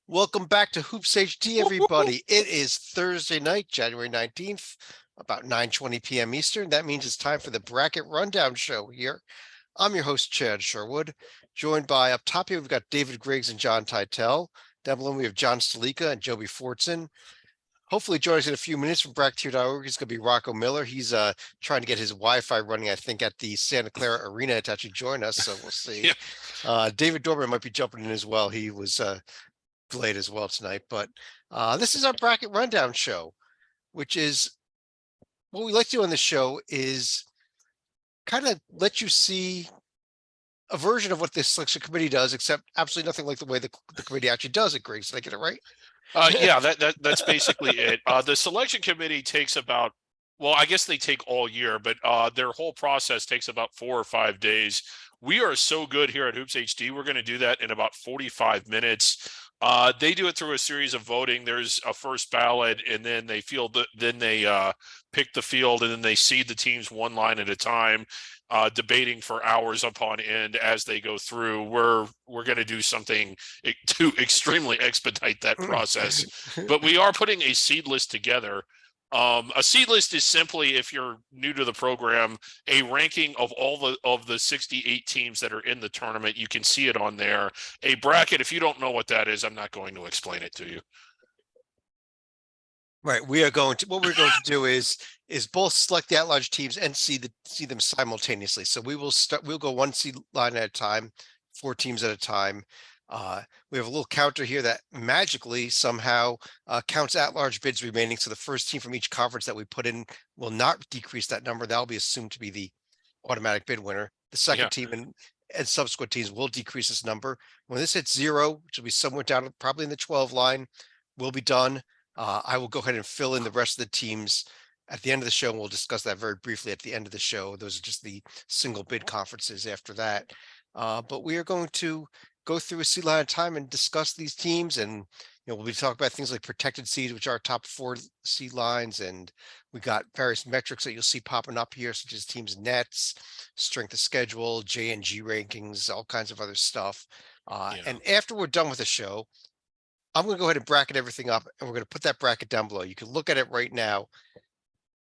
Welcome back to Hoops HD, everybody. It is Thursday night, January 19th, about 9:20 p.m. Eastern. That means it's time for the Bracket Rundown Show here. I'm your host, Chad Sherwood, joined by up top here, we've got David Griggs and John Titel. Down below, we have John Stalika and Joby Fortson. Hopefully join us in a few minutes from Bracketier.org. It's going to be Rocco Miller. He's trying to get his Wi-Fi running, I think, at the Santa Clara Arena to actually join us, so we'll see. David Dorman might be jumping in as well. He was delayed as well tonight, but this is our bracket rundown show, which is what we like to do on this show is kind of let you see a version of what this selection committee does, except absolutely nothing like the way the committee actually does it. Griggs, did I get it right? Yeah, that's basically it. The selection committee takes about, well, I guess they take all year, but their whole process takes about 4 or 5 days. We are so good here at Hoops HD. We're going to do that in about 45 minutes. They do it through a series of voting. There's a first ballot, and then they pick the field, and then they seed the teams one line at a time, debating for hours upon end as they go through. We're going to do something to extremely expedite that process, but we are putting a seed list together. A seed list is simply, if you're new to the program, a ranking of all the 68 teams that are in the tournament. You can see it on there. A bracket, if you don't know what that is, I'm not going to explain it to you. Right. What we're going to do is both select the at-large teams and see them simultaneously. So we'll go one seed line at a time, 4 teams at a time. We have a little counter here that magically somehow counts at-large bids remaining. So the first team from each conference that we put in will not decrease that number. That'll be assumed to be the automatic bid winner. The second team and subsequent teams will decrease this number. When this hits 0, which will be somewhere down probably in the 12 line, we'll be done. I will go ahead and fill in the rest of the teams at the end of the show, and we'll discuss that very briefly at the end of the show. Those are just the single bid conferences after that. But we are going to go through a seed line at a time and discuss these teams. And we'll be talking about things like protected seeds, which are our top 4 seed lines. And we got various metrics that you'll see popping up here, such as teams' nets, strength of schedule, J&G rankings, all kinds of other stuff. And after we're done with the show, I'm going to go ahead and bracket everything up, and we're going to put that bracket down below. You can look at it right now.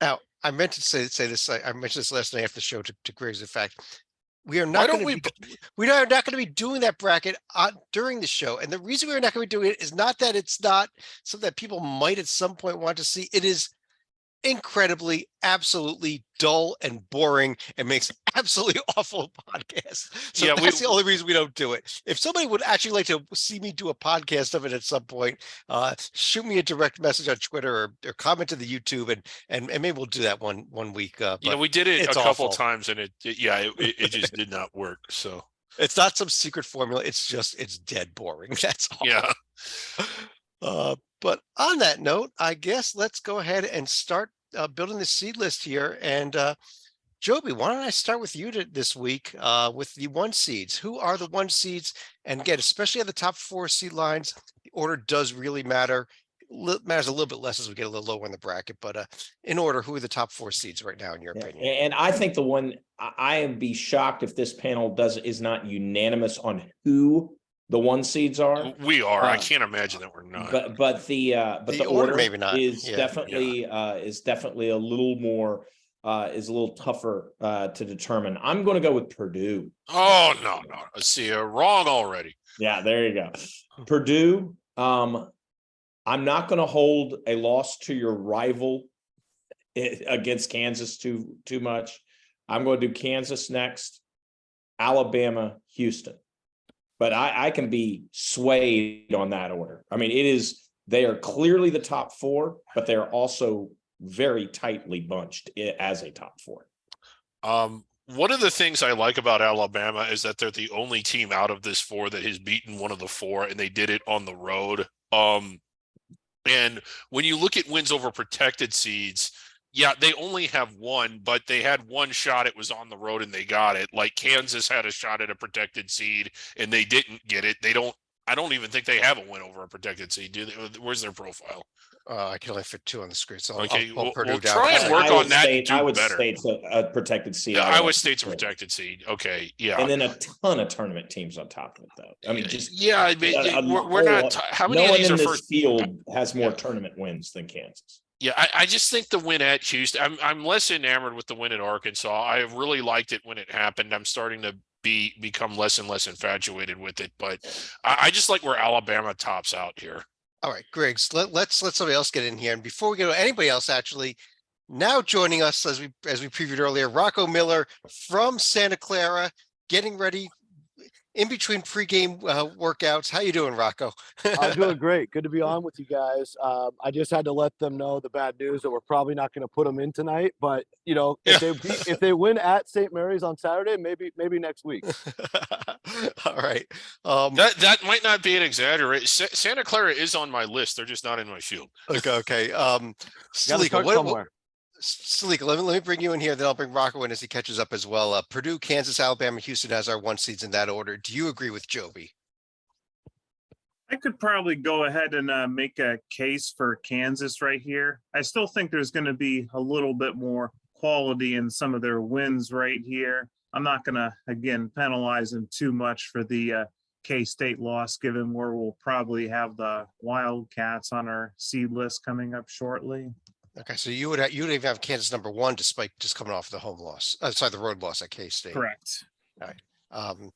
Now, I meant to say this. I mentioned this last night after the show to Griggs. In fact, we are not going to be doing that bracket during the show. And the reason we're not going to be doing it is not that it's not something that people might at some point want to see. It is incredibly, absolutely dull and boring and makes absolutely awful podcasts. So that's the only reason we don't do it. If somebody would actually like to see me do a podcast of it at some point, shoot me a direct message on Twitter or comment to the YouTube, and maybe we'll do that one week. We did it a couple times, and it just did not work. So it's not some secret formula. It's dead boring. That's all. Yeah. But on that note, I guess let's go ahead and start building the seed list here. And Joby, why don't I start with you this week with the 1 seeds? Who are the 1 seeds? And again, especially at the top 4 seed lines, the order does really matter. It matters a little bit less as we get a little lower in the bracket. But in order, who are the top 4 seeds right now, in your opinion? And I think the one I would be shocked if this panel is not unanimous on who the 1 seeds are. We are. I can't imagine that we're not. But the order maybe not is definitely a little more is a little tougher to determine. I'm going to go with Purdue. Oh no! See, you're wrong already. Yeah, there you go. Purdue. I'm not going to hold a loss to your rival against Kansas too much. I'm going to do Kansas next, Alabama, Houston. But I can be swayed on that order. I mean, they are clearly the top 4, but they're also very tightly bunched as a top 4. One of the things I like about Alabama is that they're the only team out of this 4 that has beaten one of the 4, and they did it on the road. And when you look at wins over protected seeds, yeah, they only have 1, but they had 1 shot. It was on the road and they got it. Like Kansas had a shot at a protected seed and they didn't get it. I don't even think they have a win over a protected seed. Do they? Where's their profile? I can only fit 2 on the screen, so I'll Okay, pull we'll Purdue down. try and work on that and do Iowa better. State's a protected seed. Iowa State's a protected seed. Okay, yeah. And then a ton of tournament teams on top of it, though. I mean, just yeah. I mean, we're not. How many no of one these in are this first? field has more tournament wins than Kansas. Yeah, I just think the win at Houston. I'm less enamored with the win at Arkansas. I really liked it when it happened. I'm starting to become less and less infatuated with it, but I just like where Alabama tops out here. All right, Griggs, let's let somebody else get in here. And before we go to anybody else, actually, now joining us as we previewed earlier, Rocco Miller from Santa Clara, getting ready in between pregame workouts. How you doing, Rocco? I'm doing great. Good to be on with you guys. I just had to let them know the bad news that we're probably not going to put them in tonight. But you know, if they win at St. Mary's on Saturday, maybe next week. All right. That might not be an exaggeration. Santa Clara is on my list. They're just not in my field. Okay. Salika, Salika, let me bring you in here. Then I'll bring Rocco in as he catches up as well. Purdue, Kansas, Alabama, Houston has our 1 seeds in that order. Do you agree with Joby? I could probably go ahead and make a case for Kansas right here. I still think there's going to be a little bit more quality in some of their wins right here. I'm not going to, again, penalize them too much for the K-State loss, given where we'll probably have the Wildcats on our seed list coming up shortly. Okay, so you would even have Kansas number 1 despite just coming off the home loss, the road loss at K-State. Correct. All right.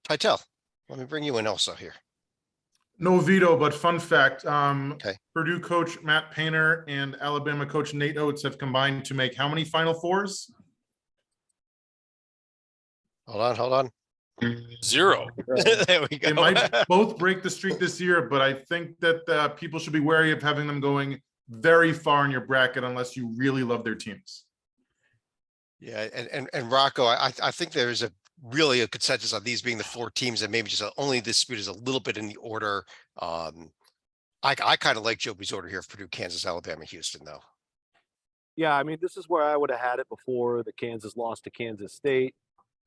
Titel, let me bring you in also here. No veto, but fun fact, Okay. Purdue coach Matt Painter and Alabama coach Nate Oates have combined to make how many Final Fours? Hold on. 0. There we go. They might both break the streak this year, but I think that people should be wary of having them going very far in your bracket unless you really love their teams. Yeah, and Rocco, I think there is really a consensus on these being the 4 teams, and maybe just only dispute is a little bit in the order. I kind of like Joby's order here for Purdue, Kansas, Alabama, Houston, though. Yeah, I mean, this is where I would have had it before the Kansas lost to Kansas State.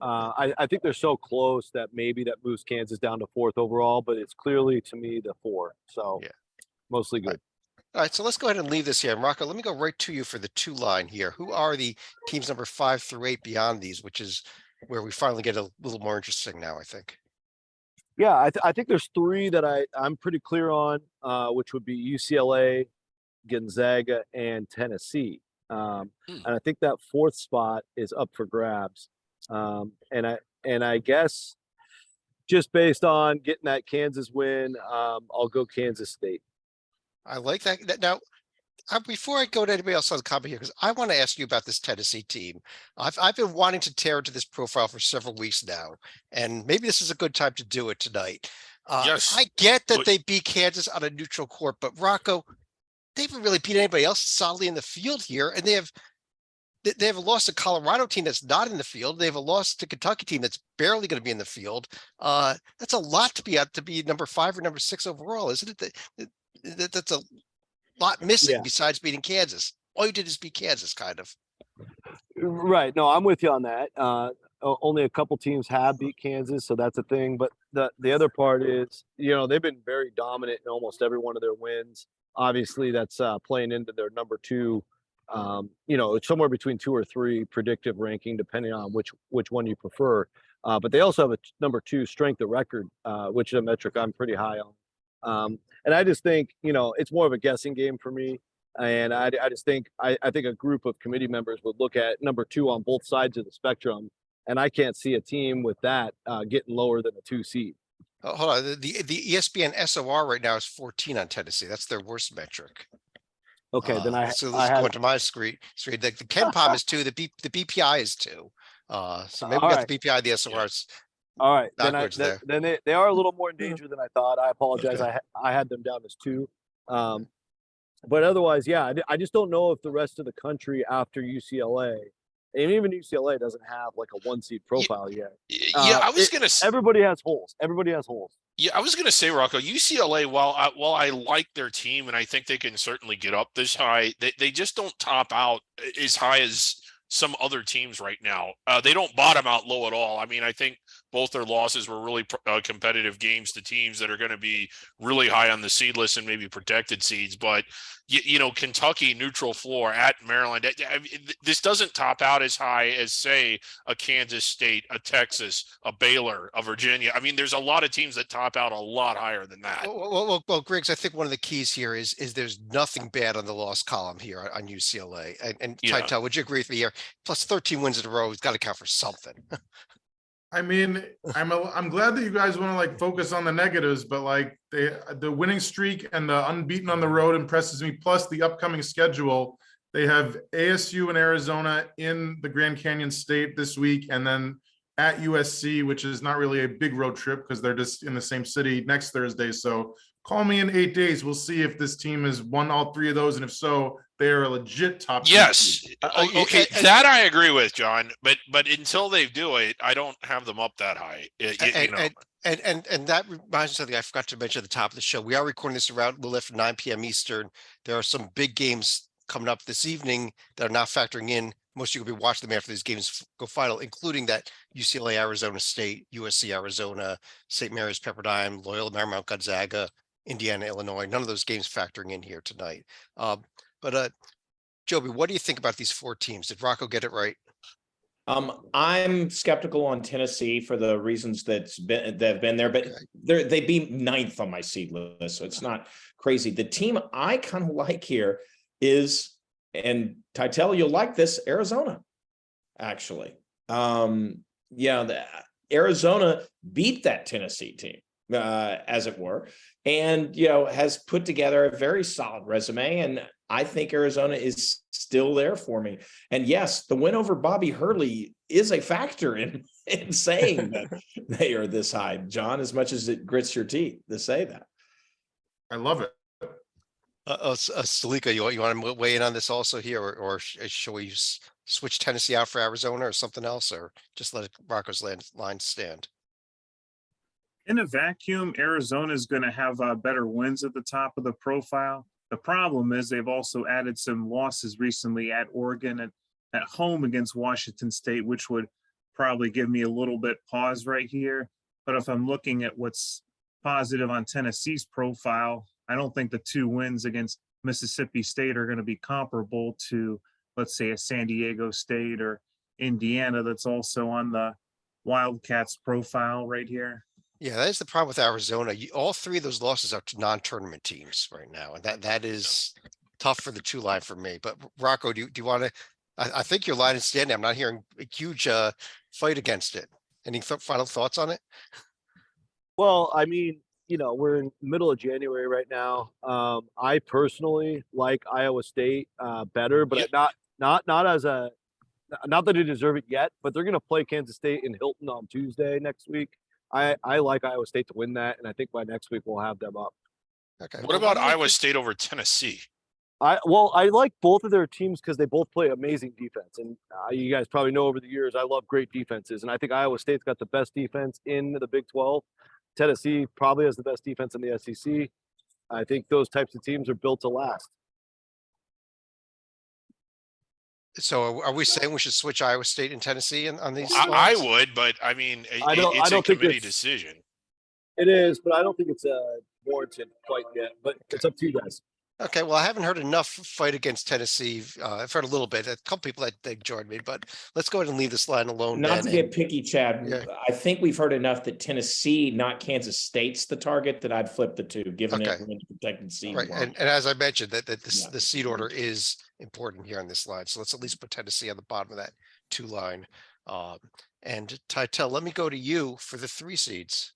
I think they're so close that maybe that moves Kansas down to 4th overall, but it's clearly to me the 4. So yeah, mostly good. All right, so let's go ahead and leave this here. And Rocco, let me go right to you for the 2 line here. Who are the teams number 5 through 8 beyond these, which is where we finally get a little more interesting now, I think. Yeah, I think there's 3 that I'm pretty clear on, which would be UCLA, Gonzaga, and Tennessee. And I think that 4th spot is up for grabs. And I guess just based on getting that Kansas win, I'll go Kansas State. I like that. Now, before I go to anybody else on the comment here, because I want to ask you about this Tennessee team. I've been wanting to tear into this profile for several weeks now, and maybe this is a good time to do it tonight. Yes. I get that they beat Kansas on a neutral court, but Rocco, they haven't really beat anybody else solidly in the field here, and they have a loss to Colorado team that's not in the field. They have a loss to Kentucky team that's barely going to be in the field. That's a lot to be number 5 or number 6 overall, isn't it? That's a lot missing besides beating Kansas. All you did is beat Kansas, kind of. Right. No, I'm with you on that. Only a couple teams have beat Kansas, so that's a thing. But the other part is, they've been very dominant in almost every one of their wins. Obviously, that's playing into their number 2. It's somewhere between 2 or 3 predictive ranking, depending on which one you prefer. But they also have a number 2 strength of record, which is a metric I'm pretty high on. And I just think, it's more of a guessing game for me. And I just think, I think a group of committee members would look at number 2 on both sides of the spectrum. And I can't see a team with that getting lower than a 2 seed. Hold on. The ESPN SOR right now is 14 on Tennessee. That's their worst metric. Okay, then so let's go into my screen. The KenPom is 2. The BPI is 2. So maybe we got the BPI, the SORs. All right, then they are a little more in danger than I thought. I apologize. Okay. I had them down as 2. But otherwise, yeah, I just don't know if the rest of the country after UCLA, and even UCLA doesn't have like a 1 seed profile yet. Yeah, I was gonna say everybody has holes. Everybody has holes. Yeah, I was gonna say, Rocco, UCLA. While I like their team and I think they can certainly get up this high, they just don't top out as high as some other teams right now. They don't bottom out low at all. I mean, I think both their losses were really competitive games to teams that are going to be really high on the seed list and maybe protected seeds. But you know, Kentucky neutral floor at Maryland. This doesn't top out as high as, say, a Kansas State, a Texas, a Baylor, a Virginia. I mean, there's a lot of teams that top out a lot higher than that. Well, Griggs, I think one of the keys here is there's nothing bad on the loss column here on UCLA. And Yeah. Titel, would you agree with me here? Plus 13 wins in a row, it's got to count for something. I mean, I'm glad that you guys want to like focus on the negatives, but like the winning streak and the unbeaten on the road impresses me. Plus the upcoming schedule, they have ASU and Arizona in the Grand Canyon State this week, and then at USC, which is not really a big road trip because they're just in the same city next Thursday. So call me in 8 days. We'll see if this team has won all three of those, and if so, they are a legit top. Yes. team. Okay. That I agree with, John. But until they do it, I don't have them up that high. You know. And that reminds me of something I forgot to mention at the top of the show. We are recording this around a little after 9 p.m. Eastern. There are some big games coming up this evening that are not factoring in. Most of you will be watching them after these games go final, including that UCLA, Arizona State, USC, Arizona, St. Mary's, Pepperdine, Loyola, Marymount, Gonzaga, Indiana, Illinois. None of those games factoring in here tonight. But Joby, what do you think about these four teams? Did Rocco get it right? I'm skeptical on Tennessee for the reasons that have been there, but they'd be ninth on my seed list, so it's not crazy. The team I kind of like here is, and Titel, you'll like this, Arizona, actually. The Arizona beat that Tennessee team, as it were, and has put together a very solid resume, and I think Arizona is still there for me. And yes, the win over Bobby Hurley is a factor in saying that they are this high, John, as much as it grits your teeth to say that. I love it. Salika, you want to weigh in on this also here, or shall we switch Tennessee out for Arizona or something else, or just let Rocco's line stand? In a vacuum, Arizona is going to have better wins at the top of the profile. The problem is they've also added some losses recently at Oregon and at home against Washington State, which would probably give me a little bit pause right here. But if I'm looking at what's positive on Tennessee's profile, I don't think the two wins against Mississippi State are going to be comparable to, let's say, a San Diego State or Indiana that's also on the Wildcats profile right here. Yeah, that is the problem with Arizona. All three of those losses are to non-tournament teams right now, and that is tough for the two line for me. But Rocco, do you want to? I think your line is standing. I'm not hearing a huge fight against it. Any final thoughts on it? Well, I mean, we're in middle of January right now. I personally like Iowa State better, but not that they deserve it yet. But they're going to play Kansas State in Hilton on Tuesday next week. I like Iowa State to win that, and I think by next week we'll have them up. Okay. What about Iowa State over Tennessee? I like both of their teams because they both play amazing defense, and you guys probably know over the years I love great defenses, and I think Iowa State's got the best defense in the Big 12. Tennessee probably has the best defense in the SEC. I think those types of teams are built to last. So are we saying we should switch Iowa State and Tennessee on these? I lines? would, but I mean, I don't it's a think committee it's- decision. It is, but I don't think it's warranted quite yet. But it's up to you guys. Okay, well, I haven't heard enough fight against Tennessee. I've heard a little bit. A couple people that joined me, but let's go ahead and leave this line alone. Not then, to get picky, Chad. Yeah. I think we've heard enough that Tennessee, not Kansas State's the target, that I'd flip the two, given Okay. it protected seed. Right, one. and as I mentioned, that Yeah. the seed order is important here on this line. So let's at least put Tennessee on the bottom of that two line. And Titel, let me go to you for the 3 seeds.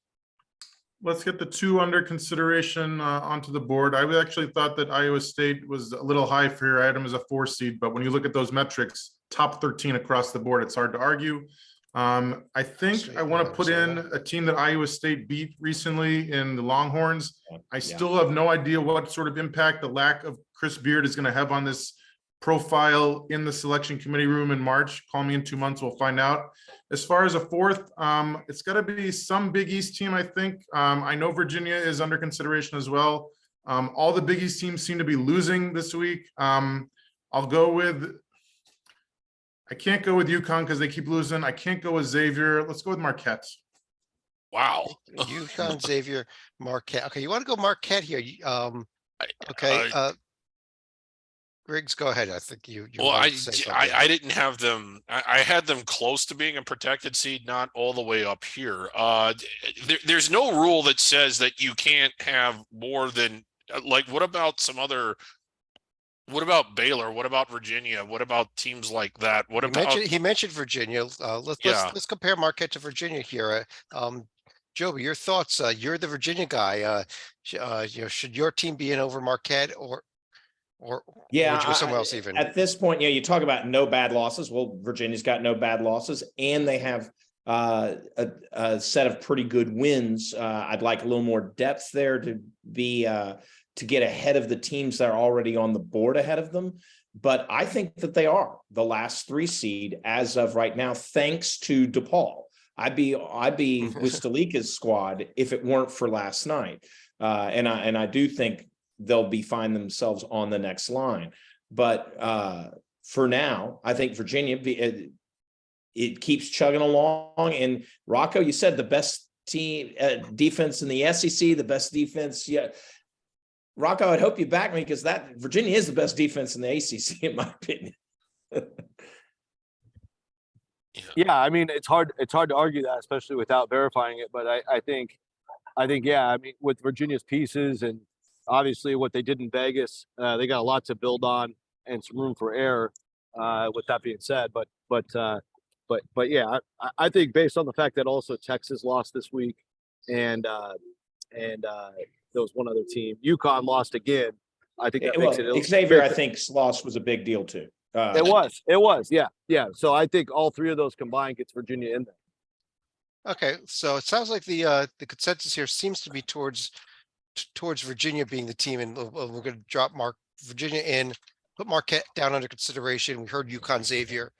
Let's get the two under consideration onto the board. I actually thought that Iowa State was a little high for here. I had them as a 4 seed, but when you look at those metrics, top 13 across the board, it's hard to argue. I think State I want to and put in Arizona. a team that Iowa State beat recently in the Longhorns. I Yeah. still have no idea what sort of impact the lack of Chris Beard is going to have on this profile in the selection committee room in March. Call me in 2 months, we'll find out. As far as a fourth, it's got to be some Big East team, I think. I know Virginia is under consideration as well. All the Big East teams seem to be losing this week. I'll go with, I can't go with UConn because they keep losing. I can't go with Xavier. Let's go with Marquette. Wow. UConn, Xavier, Marquette. Okay, you want to go Marquette here? I- Okay, uh, Griggs, go ahead. I think you Well, wanted to say something. I didn't have them. I had them close to being a protected seed, not all the way up here. There's no rule that says that you can't have more than like. What about some other? What about Baylor? What about Virginia? What about teams like that? What about? He mentioned Virginia. Yeah. Let's compare Marquette to Virginia here. Joby, your thoughts? You're the Virginia guy. Should your team be in over Marquette or Yeah, would you go somewhere else even? at this point, you talk about no bad losses. Well, Virginia's got no bad losses, and they have a set of pretty good wins. I'd like a little more depth there to be to get ahead of the teams that are already on the board ahead of them. But I think that they are the last 3 seed as of right now, thanks to DePaul. I'd be with Stalika's squad if it weren't for last night. And I do think they'll be find themselves on the next line. But for now, I think Virginia, it keeps chugging along. And Rocco, you said the best team defense in the SEC, the best defense. Yeah, Rocco, I'd hope you back me because that Virginia is the best defense in the ACC, in my opinion. Yeah, I mean, it's hard to argue that, especially without verifying it. But I think, yeah, I mean, with Virginia's pieces and obviously what they did in Vegas, they got a lot to build on and some room for error. With that being said, but yeah, I think based on the fact that also Texas lost this week, and there was one other team, UConn lost again. I think that makes it. Xavier, I think's loss was a big deal too. It was, yeah. So I think all 3 of those combined gets Virginia in there. Okay, so it sounds like the consensus here seems to be towards Virginia being the team, and we're going to drop Virginia in, put Marquette down under consideration. We heard UConn, Xavier.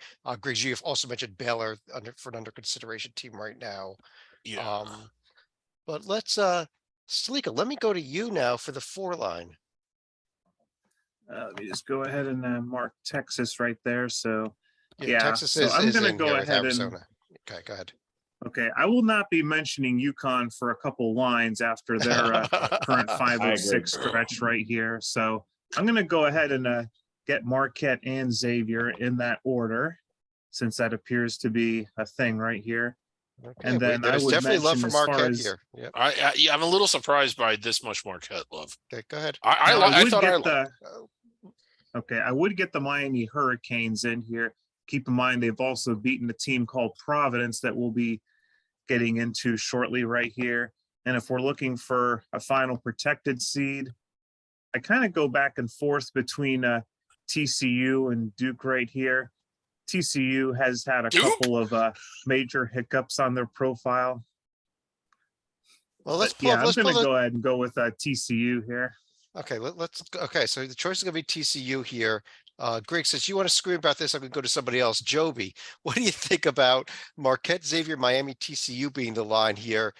Griggs, you have also mentioned Baylor for an under consideration team right now. Yeah. But let's Stalika, let me go to you now for the 4 line. Let me just go ahead and mark Texas right there. So yeah, Texas so is I'm going to in go here with ahead and Arizona. Okay, go ahead. okay, I will not be mentioning UConn for a couple lines after their current 5 I of 6 agree. stretch right here. So I'm going to go ahead and get Marquette and Xavier in that order, since that appears to be a thing right here. Okay, And then I there's would definitely love mention for as far Marquette as here. Yep. I'm a little surprised by this much Marquette love. Okay, go ahead. I would thought get I the Oh, okay, I would get the Miami Hurricanes in here. Keep in mind they've also beaten a team called Providence that we'll be getting into shortly right here. And if we're looking for a final protected seed, I kind of go back and forth between TCU and Duke right here. TCU has had a Duke? couple of major hiccups on their profile. Well, let's But pull yeah, up. I'm Let's going pull to the. go ahead and go with TCU here. Okay, okay, so the choice is gonna be TCU here. Greg, since you want to scream about this, I'm gonna go to somebody else. Joby, what do you think about Marquette, Xavier, Miami, TCU being the line here?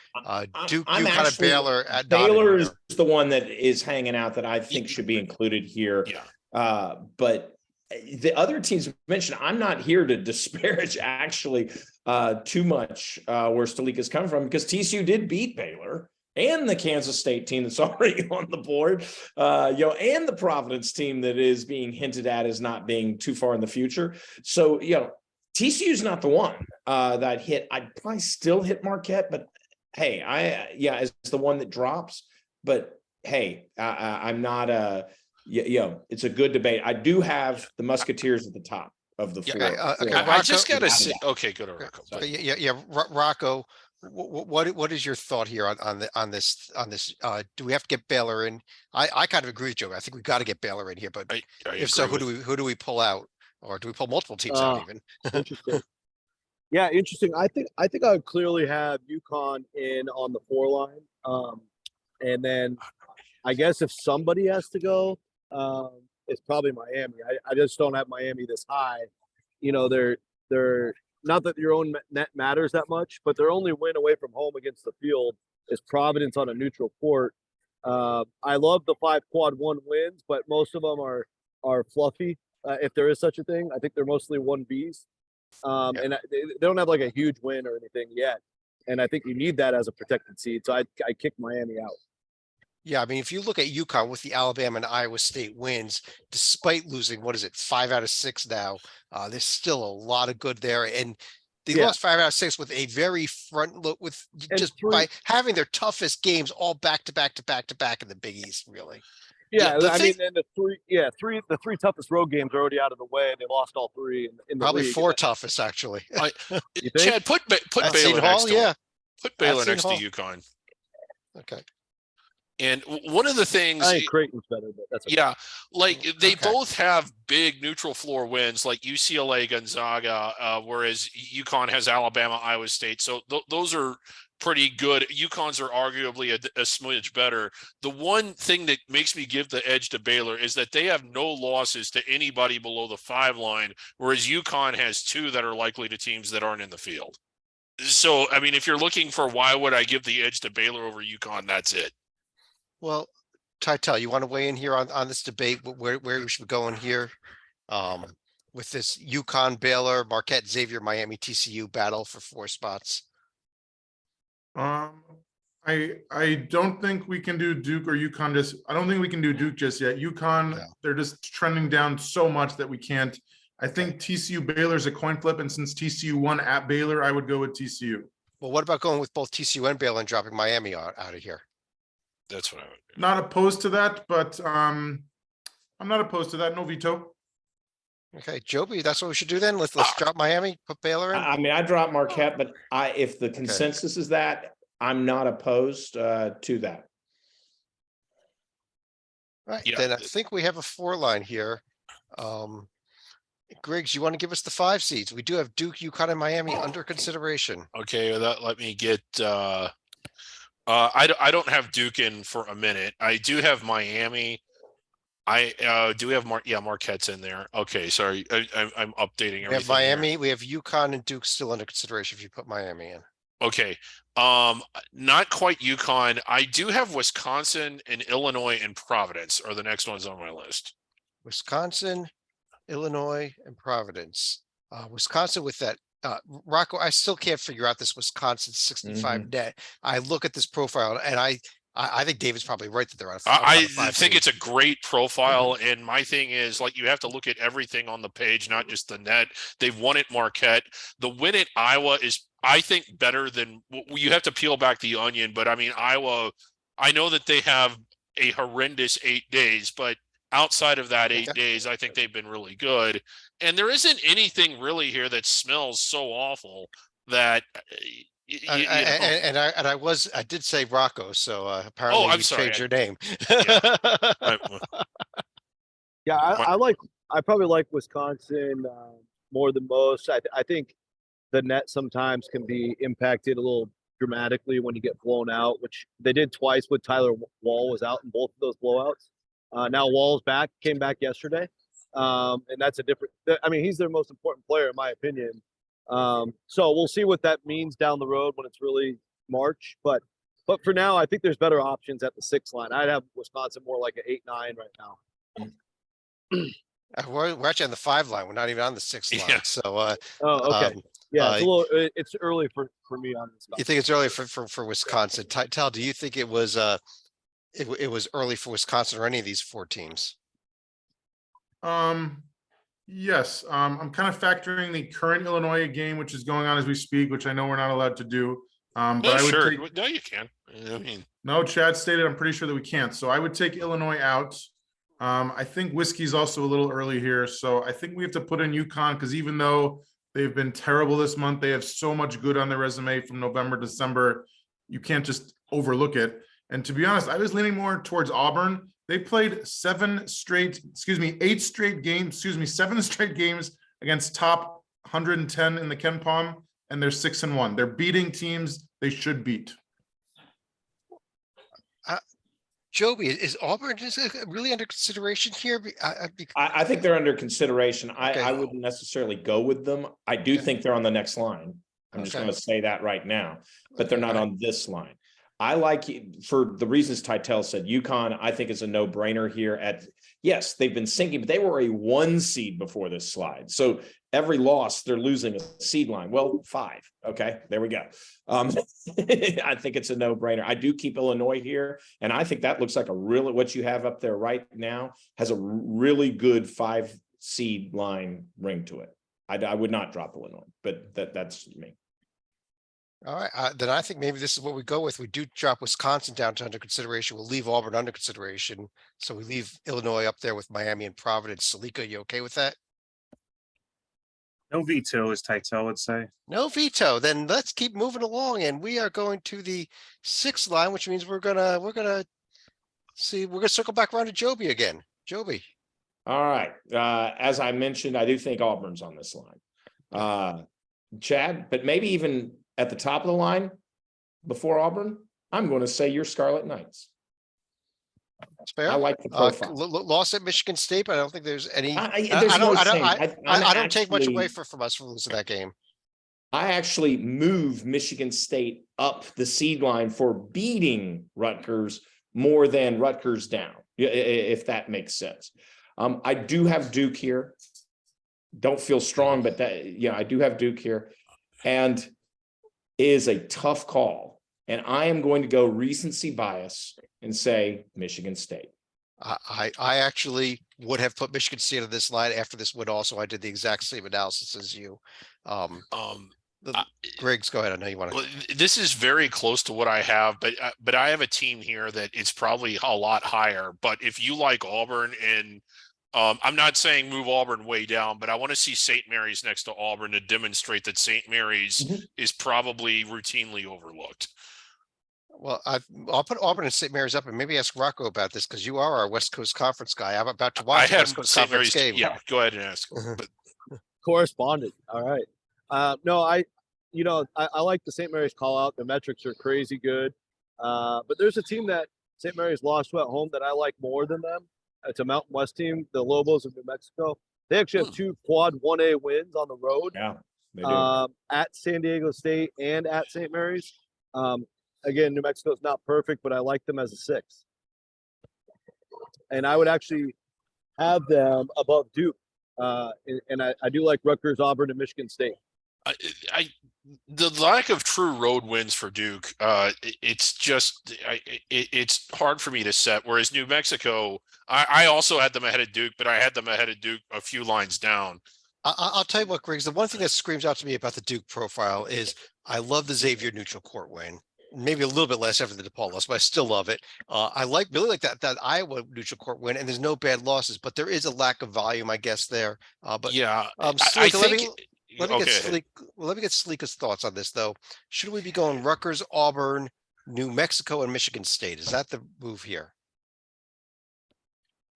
Duke, I'm UConn, and actually- Baylor at Baylor not in is the one that is hanging out that I think should be included here. Yeah. But the other teams mentioned, I'm not here to disparage actually too much where Stalika's come from, because TCU did beat Baylor and the Kansas State team that's already on the board, and the Providence team that is being hinted at as not being too far in the future. So, TCU is not the one that hit. I'd probably still hit Marquette, but hey, as the one that drops. But hey, I'm not it's a good debate. I do have the Musketeers at the top of the 4. okay, I just Rocco- gotta say, okay, go to Rocco. Yeah, Rocco, what is your thought here on this? Do we have to get Baylor in? I kind of agree with Joe. I think we got to get Baylor in here, but I if so, agree who do we pull out, or do we pull multiple teams out even? Interesting. Yeah, interesting. I think I would clearly have UConn in on the 4 line, and then I guess if somebody has to go, it's probably Miami. I just don't have Miami this high. They're not that your own net matters that much, but their only win away from home against the field is Providence on a neutral court. I love the 5 quad 1 wins, but most of them are fluffy. If there is such a thing, I think they're mostly 1Bs. And they don't have like a huge win or anything yet. and I think you need that as a protected seed. So I kick Miami out. Yeah, I mean, if you look at UConn with the Alabama and Iowa State wins, despite losing, what is it, 5 out of 6 now, there's still a lot of good there. And they Yeah. lost 5 out of 6 with a very front look with And just by having their toughest games all back to back to back to back in the Big East, really. Yeah, the I thing- mean, and the three toughest road games are already out of the way. They lost all 3 in the Probably league. 4 toughest, actually. You think? Chad, put At Baylor Seton next Hall, to yeah. him. Put Baylor Seton next to Hall. UConn. Okay. And one of the things, I think Creighton's better, but that's okay. yeah, like they Okay. both have big neutral floor wins, like UCLA, Gonzaga, whereas UConn has Alabama, Iowa State. So those are pretty good. UConn's are arguably a smidge better. The one thing that makes me give the edge to Baylor is that they have no losses to anybody below the 5 line, whereas UConn has 2 that are likely to teams that aren't in the field. So, I mean, if you're looking for why would I give the edge to Baylor over UConn, that's it. Well, Tytel, you want to weigh in here on this debate, where we should go in here? With this UConn, Baylor, Marquette, Xavier, Miami, TCU battle for 4 spots. I don't think we can do Duke or UConn just, I don't think we can do Duke just yet. UConn, No. they're just trending down so much that we can't. I think TCU Baylor's a coin flip, and since TCU won at Baylor, I would go with TCU. Well, what about going with both TCU and Baylor and dropping Miami out of here? That's what I would do. Not opposed to that, but I'm not opposed to that. No veto. Okay, Joby, that's what we should do then. Let's drop Miami, put Baylor in. I mean, I dropped Marquette, but if the consensus is that, I'm not opposed to that. Right, Yeah. then I think we have a 4 line here. Griggs, you want to give us the 5 seeds? We do have Duke, UConn, and Miami under consideration. Okay, let me get I don't have Duke in for a minute. I do have Miami. I do have Marquette's in there. Okay, sorry. I'm updating everything. We have here. Miami, we have UConn and Duke still under consideration if you put Miami in. Okay. Not quite UConn. I do have Wisconsin and Illinois and Providence are the next ones on my list. Wisconsin, Illinois, and Providence. Wisconsin with that, Rocco, I still can't figure out this Wisconsin 65 net. I look at this profile and I think David's probably right that they're on. I think it's a great profile, and my thing is, like, you have to look at everything on the page, not just the net. They've won at Marquette. The win at Iowa is, I think, better than you have to peel back the onion. But I mean, Iowa, I know that they have a horrendous 8 days, but outside of that 8 days, I think they've been really good. And there isn't anything really here that smells so awful that. I did say Rocco, so apparently I'm you sorry. changed your name. Yeah, I probably like Wisconsin more than most. I think the net sometimes can be impacted a little dramatically when you get blown out, which they did twice with Tyler Wall was out in both of those blowouts. Now Wall's back, came back yesterday. And that's a different, I mean, he's their most important player in my opinion. So we'll see what that means down the road when it's really March, but for now, I think there's better options at the 6 line. I'd have Wisconsin more like an 8-9 right now. We're actually on the 5 line. We're not even on the 6 line. Yeah. So Oh, okay. Yeah, it's early for me on this. you think it's early for Wisconsin? Tal, do you think it was it was early for Wisconsin or any of these 4 teams? Yes, I'm kind of factoring the current Illinois game, which is going on as we speak, which I know we're not allowed to do. But I would sure. take, No, you can. I mean, no, Chad stated, I'm pretty sure that we can't. So I would take Illinois out. I think whiskey's also a little early here. So I think we have to put in UConn because even though they've been terrible this month, they have so much good on their resume from November, December. You can't just overlook it. And to be honest, I was leaning more towards Auburn. They played 7 straight games against top 110 in the Ken Palm, and they're 6-1. They're beating teams they should beat. Joby, is Auburn really under consideration here? I think they're under consideration. Okay. I wouldn't necessarily go with them. I do think they're on the next line. I'm just Okay. going to say that right now, but they're not on this line. I like for the reasons Titel said, UConn, I think is a no-brainer here yes, they've been sinking, but they were a 1 seed before this slide. So every loss, they're losing a seed line. Well, 5. Okay, there we go. I think it's a no-brainer. I do keep Illinois here, and I think that looks like what you have up there right now has a really good 5 seed line ring to it. I would not drop Illinois, but that's me. All right, then I think maybe this is what we go with. We do drop Wisconsin down to under consideration. We'll leave Auburn under consideration. So we leave Illinois up there with Miami and Providence. Salika, you okay with that? No veto, as Titel would say. No veto. Then let's keep moving along, and we are going to the 6th line, which means we're gonna circle back around to Joby again. Joby. All right. As I mentioned, I do think Auburn's on this line. Chad, but maybe even at the top of the line before Auburn, I'm going to say your Scarlet Knights. That's fair. I like the profile. Loss at Michigan State, but I don't think there's any. There's I no don't shame. I don't take much away actually- from us for losing that game. I actually move Michigan State up the seed line for beating Rutgers more than Rutgers down, if that makes sense. I do have Duke here. Don't feel strong, but I do have Duke here. And it is a tough call. And I am going to go recency bias and say Michigan State. I actually would have put Michigan State on this line after this win. Also, I did the exact same analysis as you. Griggs, go ahead. I know you want to. Well, this is very close to what I have, but I have a team here that it's probably a lot higher. But if you like Auburn, and I'm not saying move Auburn way down, but I want to see St. Mary's next to Auburn to demonstrate that St. Mary's is probably routinely overlooked. Well, I'll put Auburn and St. Mary's up, and maybe ask Rocco about this because you are our West Coast Conference guy. I'm about to I watch the had West Coast St. Conference Mary's. game. Yeah, go ahead and ask. But Correspondent. All right. No, I like the St. Mary's call out. The metrics are crazy good. But there's a team that St. Mary's lost to at home that I like more than them. It's a Mountain West team, the Lobos of New Mexico. They actually have 2 quad 1A wins on the road. Yeah, they do. At San Diego State and at St. Mary's. Again, New Mexico is not perfect, but I like them as a 6. And I would actually have them above Duke. And I do like Rutgers, Auburn, and Michigan State. The lack of true road wins for Duke, it's just it's hard for me to set. Whereas New Mexico, I also had them ahead of Duke, but I had them ahead of Duke a few lines down. I'll tell you what, Griggs, the one thing that screams out to me about the Duke profile is I love the Xavier neutral court win. Maybe a little bit less after the DePaul loss, but I still love it. I really like that Iowa neutral court win, and there's no bad losses, but there is a lack of volume, I guess, there. But yeah, I think. Let me Okay. get Sleeka's thoughts on this, though. Should we be going Rutgers, Auburn, New Mexico, and Michigan State? Is that the move here?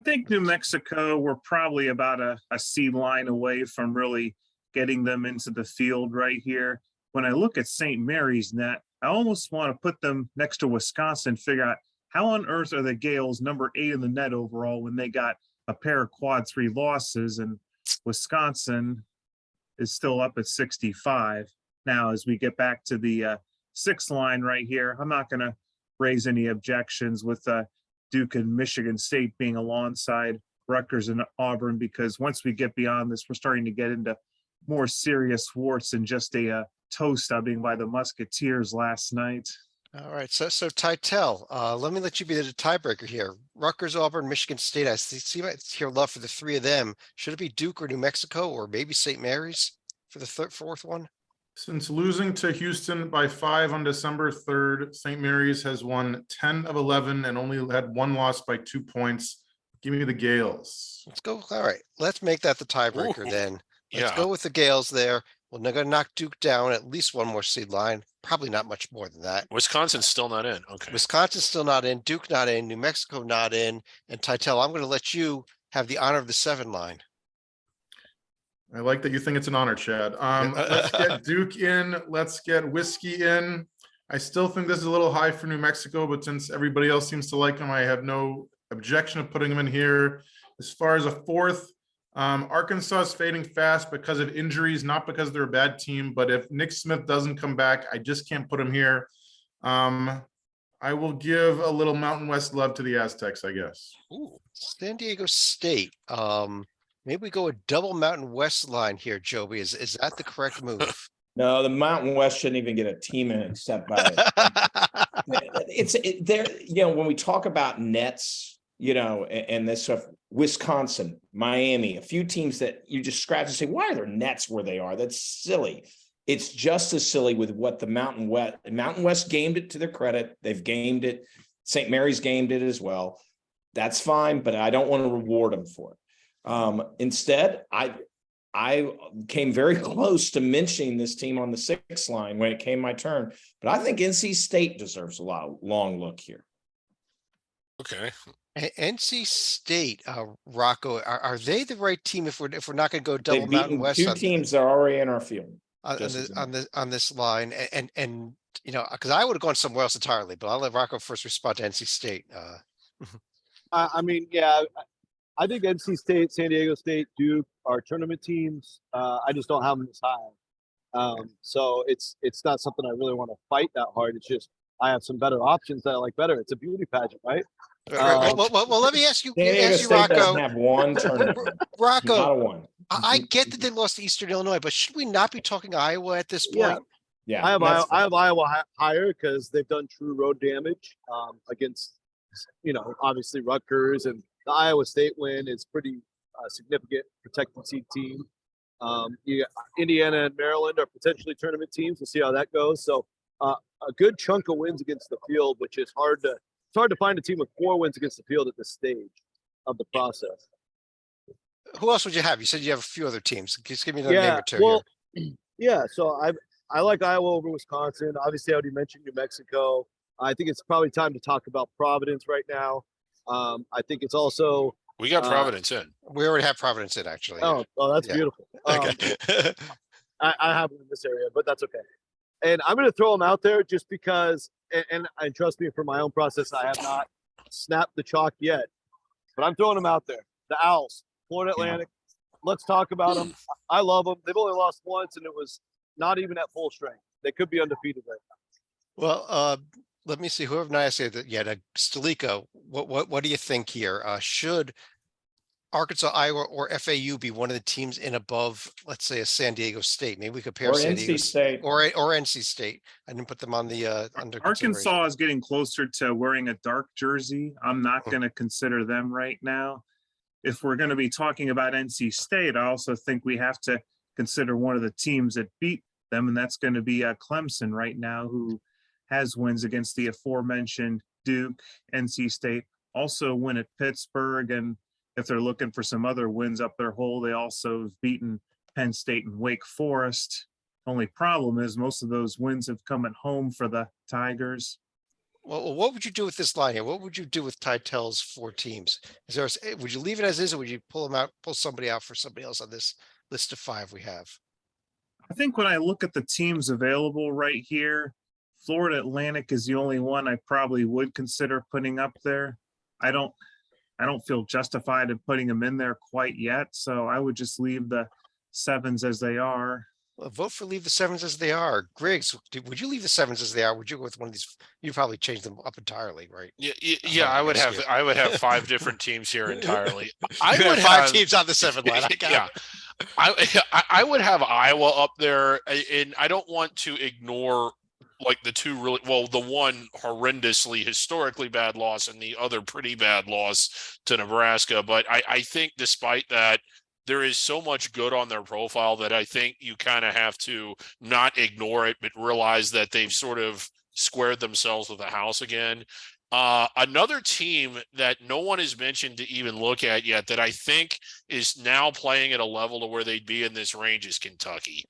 I think New Mexico, we're probably about a seed line away from really getting them into the field right here. When I look at St. Mary's net, I almost want to put them next to Wisconsin, figure out how on earth are the Gales number 8 in the net overall when they got a pair of quad 3 losses, and Wisconsin is still up at 65. Now, as we get back to the 6th line right here, I'm not going to raise any objections with Duke and Michigan State being alongside Rutgers and Auburn, because once we get beyond this, we're starting to get into more serious warts than just a toe stubbing by the Musketeers last night. All right, so Titel, let me let you be the tiebreaker here. Rutgers, Auburn, Michigan State. I see your love for the 3 of them. Should it be Duke or New Mexico or maybe St. Mary's for the 4th one? Since losing to Houston by 5 on December 3rd, St. Mary's has won 10 of 11 and only had 1 loss by 2 points. Give me the Gales. Let's go. All right, let's make that the tiebreaker Ooh, then. Let's Yeah, go with the Gales there. Well, they're going to knock Duke down at least 1 more seed line. Probably not much more than that. Wisconsin's still not in. Okay. Wisconsin's still not in. Duke not in. New Mexico not in. And Titel, I'm going to let you have the honor of the 7 line. I like that you think it's an honor, Chad. Let's get Duke in. Let's get Whiskey in. I still think this is a little high for New Mexico, but since everybody else seems to like him, I have no objection of putting him in here. As far as a 4th, Arkansas is fading fast because of injuries, not because they're a bad team. But if Nick Smith doesn't come back, I just can't put him here. I will give a little Mountain West love to the Aztecs, I guess. Ooh, San Diego State. Maybe we go a double Mountain West line here, Joby. Is that the correct move? No, the Mountain West shouldn't even get a team in it except by there, when we talk about nets, and this stuff, Wisconsin, Miami, a few teams that you just scratch and say, why are their nets where they are? That's silly. It's just as silly with what the Mountain West gamed it to their credit. They've gamed it. St. Mary's gamed it as well. That's fine, but I don't want to reward them for it. Instead, I came very close to mentioning this team on the 6 line when it came my turn, but I think NC State deserves a long look here. Okay. NC State, Rocco, are they the right team if we're not going to go They've double Mountain beaten West 2 teams that are already in our field. on this line? And because I would have gone somewhere else entirely, but I'll let Rocco first respond to NC State. I mean, yeah, I think NC State, San Diego State, Duke are tournament teams. I just don't have them as high. So it's not something I really want to fight that hard. It's just I have some better options that I like better. It's a beauty pageant, right? Right. Well, let me ask you, San Diego State doesn't Rocco. have one tournament. Rocco, Not a one. I get that they lost to Eastern Illinois, but should we not be talking Iowa at this Yeah. point? Yeah, I have that's fine. Iowa higher because they've done true road damage against, obviously Rutgers, and the Iowa State win is pretty significant protected seed team. You got Indiana and Maryland are potentially tournament teams. We'll see how that goes. So a good chunk of wins against the field, which is hard to find a team with 4 wins against the field at this stage of the process. Who else would you have? You said you have a few other teams. Just give me another name or two. Well, yeah. So I like Iowa over Wisconsin. Obviously, I already mentioned New Mexico. I think it's probably time to talk about Providence right now. I think it's also We got Providence in. We already have Providence in, actually. oh, that's Yeah. beautiful. Okay. I have them in this area, but that's okay. And I'm going to throw them out there just because, and trust me, for my own process, I have not snapped the chalk yet, but I'm throwing them out there. The Owls, Florida Atlantic. Let's talk about them. I love them. They've only lost once, and it was not even at full strength. They could be undefeated right now. Well, let me see. Whoever I say that yet, Stalika, what do you think here? Should Arkansas, Iowa, or FAU be one of the teams in above, let's say, a San Diego State? Maybe we compare Or San Diego NC State. or NC State. I didn't put them on the under consideration. Arkansas is getting closer to wearing a dark jersey. I'm not going to consider them right now. If we're going to be talking about NC State, I also think we have to consider one of the teams that beat them, and that's going to be Clemson right now, who has wins against the aforementioned Duke, NC State, also win at Pittsburgh. And if they're looking for some other wins up their hole, they also have beaten Penn State and Wake Forest. Only problem is most of those wins have come at home for the Tigers. Well, what would you do with this line here? What would you do with Titel's 4 teams? Would you leave it as is, or would you pull somebody out for somebody else on this list of 5 we have? I think when I look at the teams available right here, Florida Atlantic is the only one I probably would consider putting up there. I don't feel justified in putting them in there quite yet, so I would just leave the 7s as they are. Well, vote for leave the 7s as they are. Griggs, would you leave the 7s as they are? Would you go with one of these? You'd probably change them up entirely, right? Yeah. I would have 5 different teams here entirely. I would have 5 teams on the 7 line. Yeah. I would have Iowa up there, and I don't want to ignore like the 2 really the one horrendously historically bad loss and the other pretty bad loss to Nebraska. But I think despite that, there is so much good on their profile that I think you kind of have to not ignore it, but realize that they've sort of squared themselves with the house again. Another team that no one has mentioned to even look at yet that I think is now playing at a level to where they'd be in this range is Kentucky.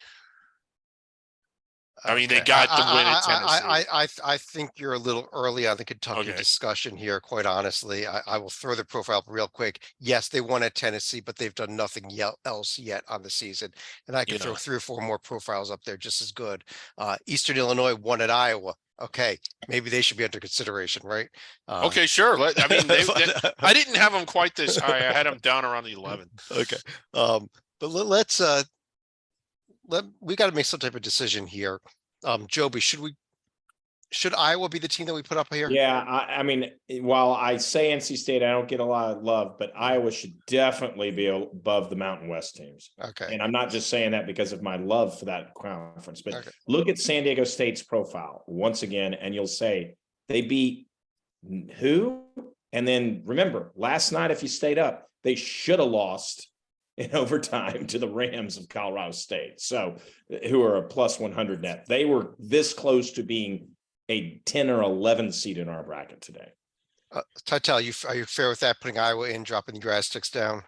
I mean, they got the win at Tennessee. I think you're a little early on the Kentucky discussion here, quite honestly. I will throw the profile up real quick. Yes, they won at Tennessee, but they've done nothing else yet on the season. And I can throw 3 or 4 more profiles up there just as good. Eastern Illinois won at Iowa. Okay, maybe they should be under consideration, right? Okay, sure. I mean, I didn't have them quite this high. I had them down around the 11. Okay. But let's we got to make some type of decision here. Joby, should we should Iowa be the team that we put up here? Yeah, I mean, while I say NC State, I don't get a lot of love, but Iowa should definitely be above the Mountain West teams. Okay. And I'm not just saying that because of my love for that conference, but Okay. look at San Diego State's profile once again, and you'll say they beat who? And then remember, last night, if you stayed up, they should have lost in overtime to the Rams of Colorado State. So, who are a plus 100 net. They were this close to being a 10 or 11 seed in our bracket today. Titel, are you fair with that? Putting Iowa in, dropping the grass sticks down?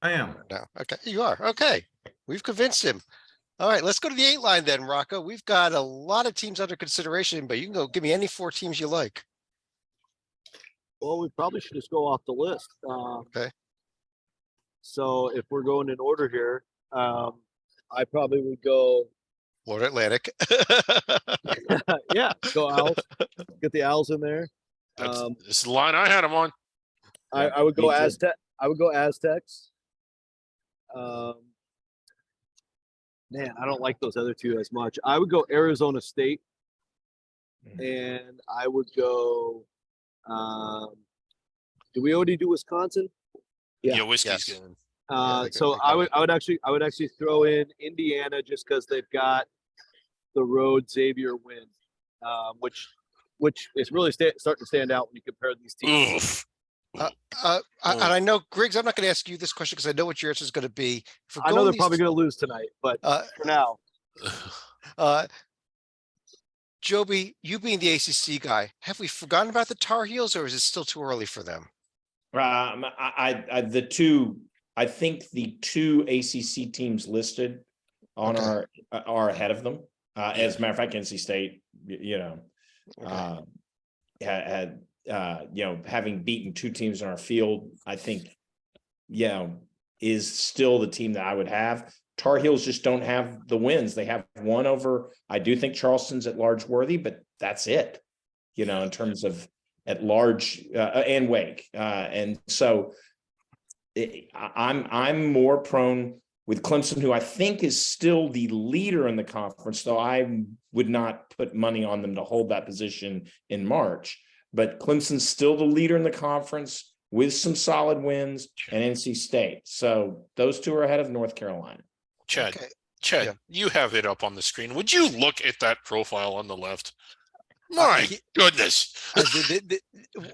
I am. No. Okay, you are. Okay. We've convinced him. All right, let's go to the 8 line then, Rocco. We've got a lot of teams under consideration, but you can go give me any 4 teams you like. Well, we probably should just go off the list. Okay. So if we're going in order here, I probably would go. Florida Atlantic. Yeah, go Owls. Get the Owls in there. That's Um, this is the line I had them on. I would go me too. Aztec. I would go Aztecs. Man, I don't like those other two as much. I would go Arizona State, and I would go. Do we already do Wisconsin? Yeah. Yeah, whiskey's Yes. good. they So could- I would actually throw in Indiana just because they've got the road Xavier win, which is really starting to stand out when you compare these teams. Oof. And I know, Griggs, I'm not going to ask you this question because I know what your answer is going to be. If we're I know going they're these- probably going to lose tonight, but for now, Joby, you being the ACC guy, have we forgotten about the Tar Heels, or is it still too early for them? I think the 2 ACC teams listed on Okay. are ahead of them. As a matter of fact, NC State, Okay. had having beaten 2 teams in our field, I think, is still the team that I would have. Tar Heels just don't have the wins. They have one over. I do think Charleston's at large worthy, but that's it. In terms of at large and Wake, and so I'm more prone with Clemson, who I think is still the leader in the conference, though I would not put money on them to hold that position in March. But Clemson's still the leader in the conference with some solid wins, and NC State. So those 2 are ahead of North Carolina. Chad, Okay. Chad, Yeah. you have it up on the screen. Would you look at that profile on the left? My he- goodness.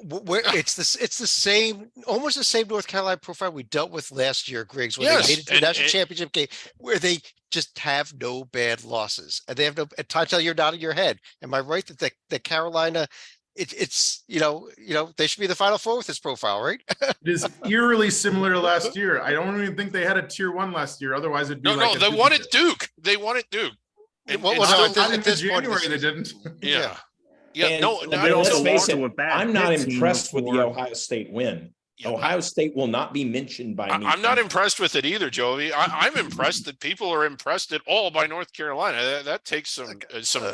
Where it's the same, almost the same North Carolina profile we dealt with last year, Griggs, where Yes, they made it to the and- national and- championship game, where they just have no bad losses, and they have no. And Titel, you're nodding your head. Am I right that the Carolina, it's they should be the Final Four with this profile, right? It is eerily similar to last year. I don't even think they had a tier 1 last year. Otherwise it'd be No, like they a won duplicate. at Duke. They won at Duke. And- Well, and no, still- at Not this into point, January, they didn't. yeah. Yeah, And- no, and no, let's no, face it, to a bad I'm not Pitt team impressed with the before. Ohio State win. yeah, Ohio State will not be mentioned by me. I'm not impressed with it either, Jovi. I'm impressed that people are impressed at all by North Carolina. That takes some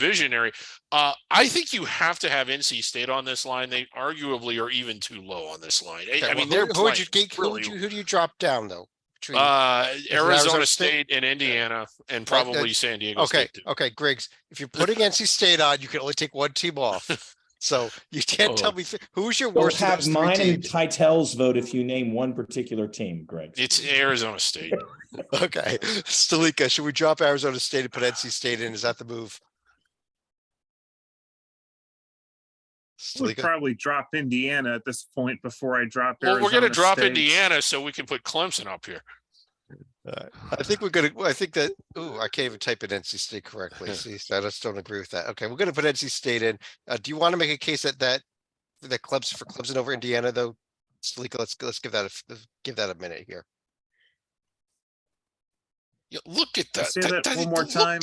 visionary. I think you have to have NC State on this line. They arguably are even too low on this line. I mean, they're who would you playing really who do you drop down though? Between- Arizona Arizona State and Indiana, and probably San Diego Okay, State too. okay, Griggs, if you're putting NC State on, you can only take 1 team off. So you can't tell me who's your You'll worst of have those 3 mine and teams. Titel's vote if you name one particular team, Greg. It's Arizona State. Okay, Stalika, should we drop Arizona State and put NC State in? Is that the move? I would Stalika? probably drop Indiana at this point before I drop Well, we're going to Arizona drop State. Indiana so we can put Clemson up here. I think I think that, I can't even type in NC State correctly. See, so I just don't agree with that. Okay, we're gonna put NC State in. Do you want to make a case that Clemson over Indiana though? Stalika, let's give that a minute here. Yeah, look at that. Say that one more look- time.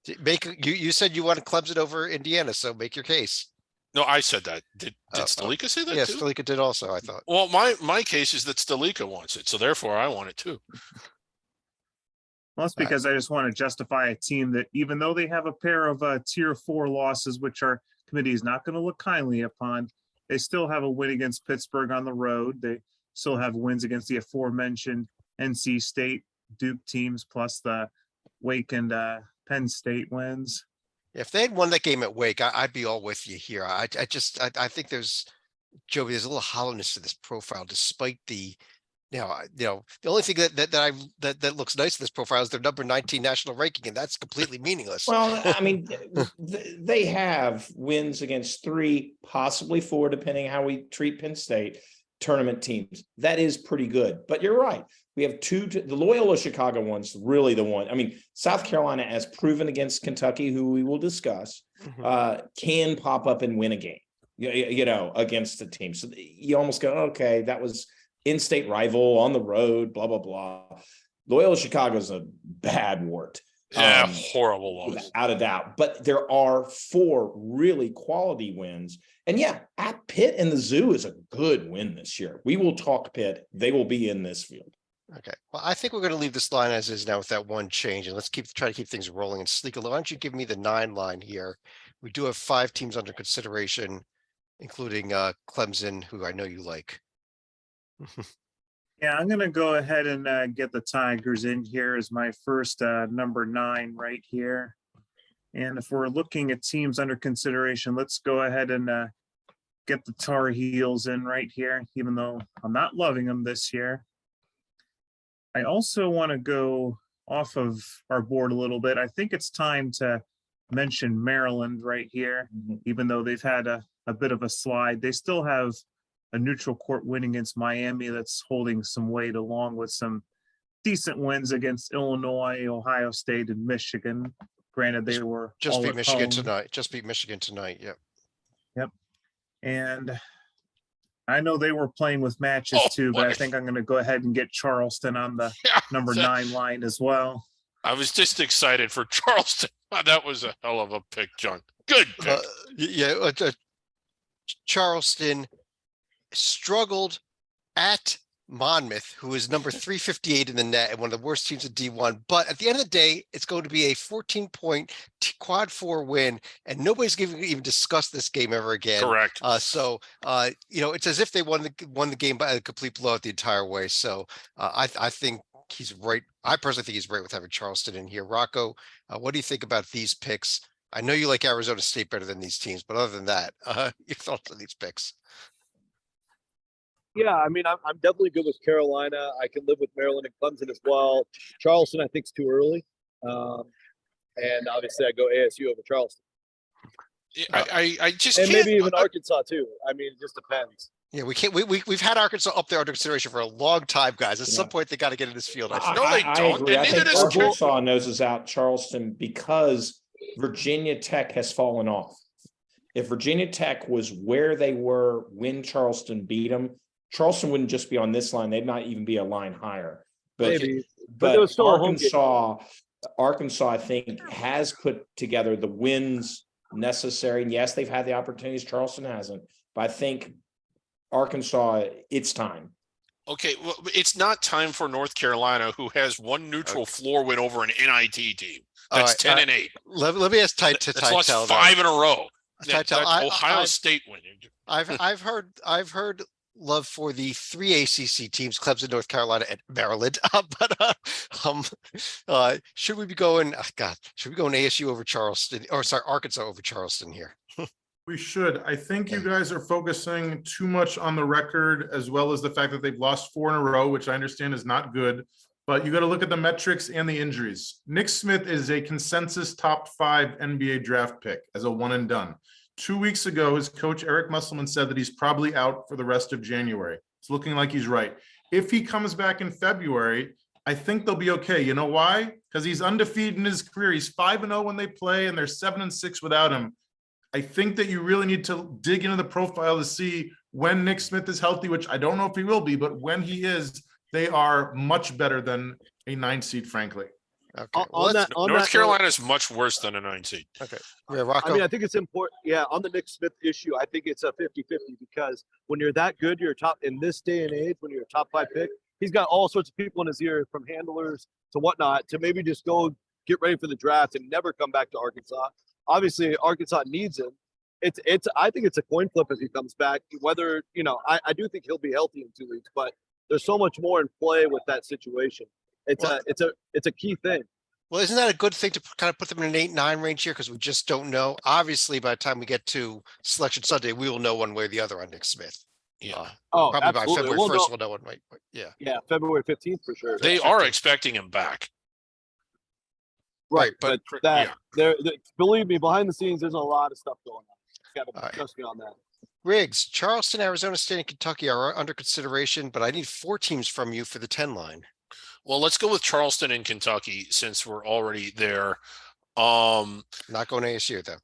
You said you wanted Clemson over Indiana, so make your case. No, I said that. Did Oh, Stalika say that Yes, too? Stalika did also, I thought. Well, my case is that Stalika wants it, so therefore I want it too. Well, that's because I just want to justify a team that even though they have a pair of tier 4 losses, which our committee is not going to look kindly upon, they still have a win against Pittsburgh on the road. They still have wins against the aforementioned NC State, Duke teams, plus the Wake and Penn State wins. If they had won that game at Wake, I'd be all with you here. I think there's, Joey, there's a little hollowness to this profile despite the, the only thing that looks nice in this profile is their number 19 national ranking, and that's completely meaningless. Well, I mean, they have wins against 3, possibly 4, depending how we treat Penn State tournament teams. That is pretty good. But you're right. We have 2. The Loyola Chicago one's really the one. I mean, South Carolina, as proven against Kentucky, who we will discuss, can pop up and win a game, against the team. So you almost go, okay, that was in-state rival on the road, blah, blah, blah. Loyola Chicago's a bad wart. Yeah, horrible loss. Without a doubt. But there are 4 really quality wins. And yeah, at Pitt and the Zoo is a good win this year. We will talk Pitt. They will be in this field. Okay, well, I think we're going to leave this line as is now with that one change, and let's try to keep things rolling. And Sleeka, why don't you give me the 9 line here? We do have 5 teams under consideration, including Clemson, who I know you like. Yeah, I'm gonna go ahead and get the Tigers in here as my first number 9 right here. And if we're looking at teams under consideration, let's go ahead and get the Tar Heels in right here, even though I'm not loving them this year. I also want to go off of our board a little bit. I think it's time to mention Maryland right here, even though they've had a bit of a slide. They still have a neutral court win against Miami that's holding some weight, along with some decent wins against Illinois, Ohio State, and Michigan. Granted, they were Just all beat at Michigan home. tonight. Just beat Michigan tonight. Yep. And I know they were playing with matches Oh, too, but I my. think I'm going to go ahead and get Charleston on the number 9 line as well. I was just excited for Charleston. That was a hell of a pick, John. Good pick. Charleston struggled at Monmouth, who is number 358 in the net and one of the worst teams in D1. But at the end of the day, it's going to be a 14-point quad 4 win, and nobody's going to even discuss this game ever again. Correct. It's as if they won the game by a complete blowout the entire way. So I think he's right. I personally think he's right with having Charleston in here. Rocco, what do you think about these picks? I know you like Arizona State better than these teams, but other than that, your thoughts on these picks? Yeah, I mean, I'm definitely good with Carolina. I can live with Maryland and Clemson as well. Charleston, I think, is too early. And obviously, I go ASU over Charleston. I just And can't. maybe even Arkansas, too. I mean, it just depends. Yeah, we can't. We've had Arkansas up there under consideration for a long time, guys. At some point, they got to get in this field. I think. No, they don't. Agree. And I neither think does Arkansas noses out Charleston because Virginia Tech has fallen off. If Virginia Tech was where they were when Charleston beat them, Charleston wouldn't just be on this line; they'd not even be a line higher. But Maybe. But there was still a home game. Arkansas, I think, has put together the wins necessary. And yes, they've had the opportunities. Charleston hasn't. But I think Arkansas, it's time. Okay, well, it's not time for North Carolina, who has one neutral floor win over an NIT team. That's All right, 10-8. Let me ask That's lost Tytel. 5 in a row. Tytel, That Ohio State win. I've heard love for the 3 ACC teams: Clemson, North Carolina, and Maryland. Should we be going? Should we go in ASU over Charleston? Or sorry, Arkansas over Charleston here? We should. I think you guys are focusing too much on the record, as well as the fact that they've lost 4 in a row, which I understand is not good. But you got to look at the metrics and the injuries. Nick Smith is a consensus top 5 NBA draft pick as a one and done. 2 weeks ago, his coach, Eric Musselman, said that he's probably out for the rest of January. It's looking like he's right. If he comes back in February, I think they'll be okay. You know why? Because he's undefeated in his career. He's 5-0 when they play, and they're 7-6 without him. I think that you really need to dig into the profile to see when Nick Smith is healthy, which I don't know if he will be, but when he is, they are much better than a 9 seed, frankly. Okay. North Carolina is much worse than a 9 seed. Okay. Yeah, Rocco. I mean, I think it's important. Yeah, on the Nick Smith issue, I think it's a 50-50 because when you're that good, you're top in this day and age, when you're a top 5 pick, he's got all sorts of people in his ear, from handlers to whatnot, to maybe just go get ready for the draft and never come back to Arkansas. Obviously, Arkansas needs him. I think it's a coin flip if he comes back. Whether, I do think he'll be healthy in 2 weeks, but there's so much more in play with that situation. It's a key thing. Well, isn't that a good thing to kind of put them in an 8-9 range here? Because we just don't know. Obviously, by the time we get to Selection Sunday, we will know one way or the other on Nick Smith. Yeah. Oh, Probably by absolutely. February Well, 1st, no, we'll know one way. Yeah. yeah, February 15th for sure. They are expecting him back. Right, But but- that believe me, behind the scenes, there's a lot of stuff going on. Got to Alright. trust me on that. Riggs, Charleston, Arizona State, and Kentucky are under consideration, but I need 4 teams from you for the 10 line. Well, let's go with Charleston and Kentucky since we're already there. Not going ASU though.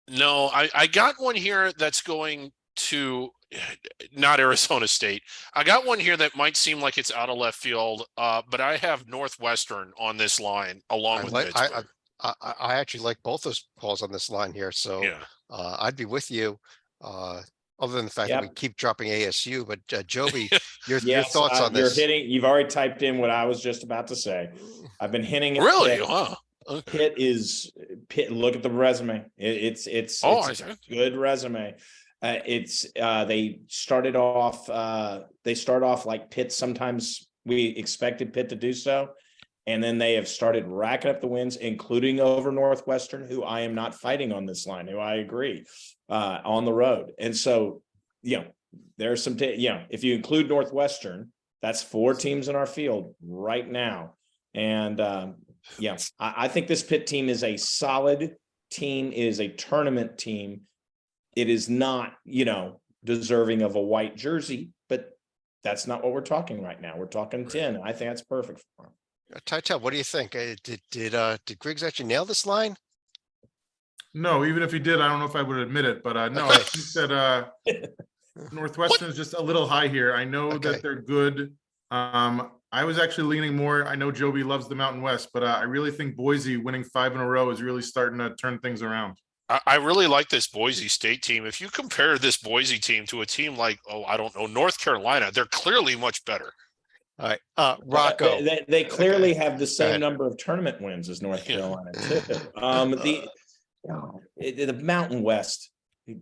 No, I got one here that's going to not Arizona State. I got one here that might seem like it's out of left field, but I have Northwestern on this line along with Pittsburgh. I actually like both those calls on this line here, so Yeah. I'd be with you. Other than the fact that we Yep. keep dropping ASU, but Joby, your Yes, thoughts on you're this? you've already typed in what I was just about to say. I've been hinting at Really? Pitt. Huh? Okay. Pitt, look at the resume. It's Oh, a good resume. They started off like Pitt. Sometimes we expected Pitt to do so. And then they have started racking up the wins, including over Northwestern, who I am not fighting on this line, who I agree, on the road. And so, there's some, if you include Northwestern, that's 4 teams in our field right now. And I think this Pitt team is a solid team. It is a tournament team. It is not, deserving of a white jersey, but that's not what we're talking right now. We're talking 10. I think that's perfect for them. Titel, what do you think? Did Griggs actually nail this line? No, even if he did, I don't know if I would admit it, but no, I think that Northwestern is just a little high here. I know Okay. that they're good. I was actually leaning more. I know Joby loves the Mountain West, but I really think Boise winning 5 in a row is really starting to turn things around. I really like this Boise State team. If you compare this Boise team to a team like, I don't know, North Carolina, they're clearly much better. All right, Rocco. They clearly have the ahead. same number of tournament wins as North Yeah. Carolina too. The Mountain West,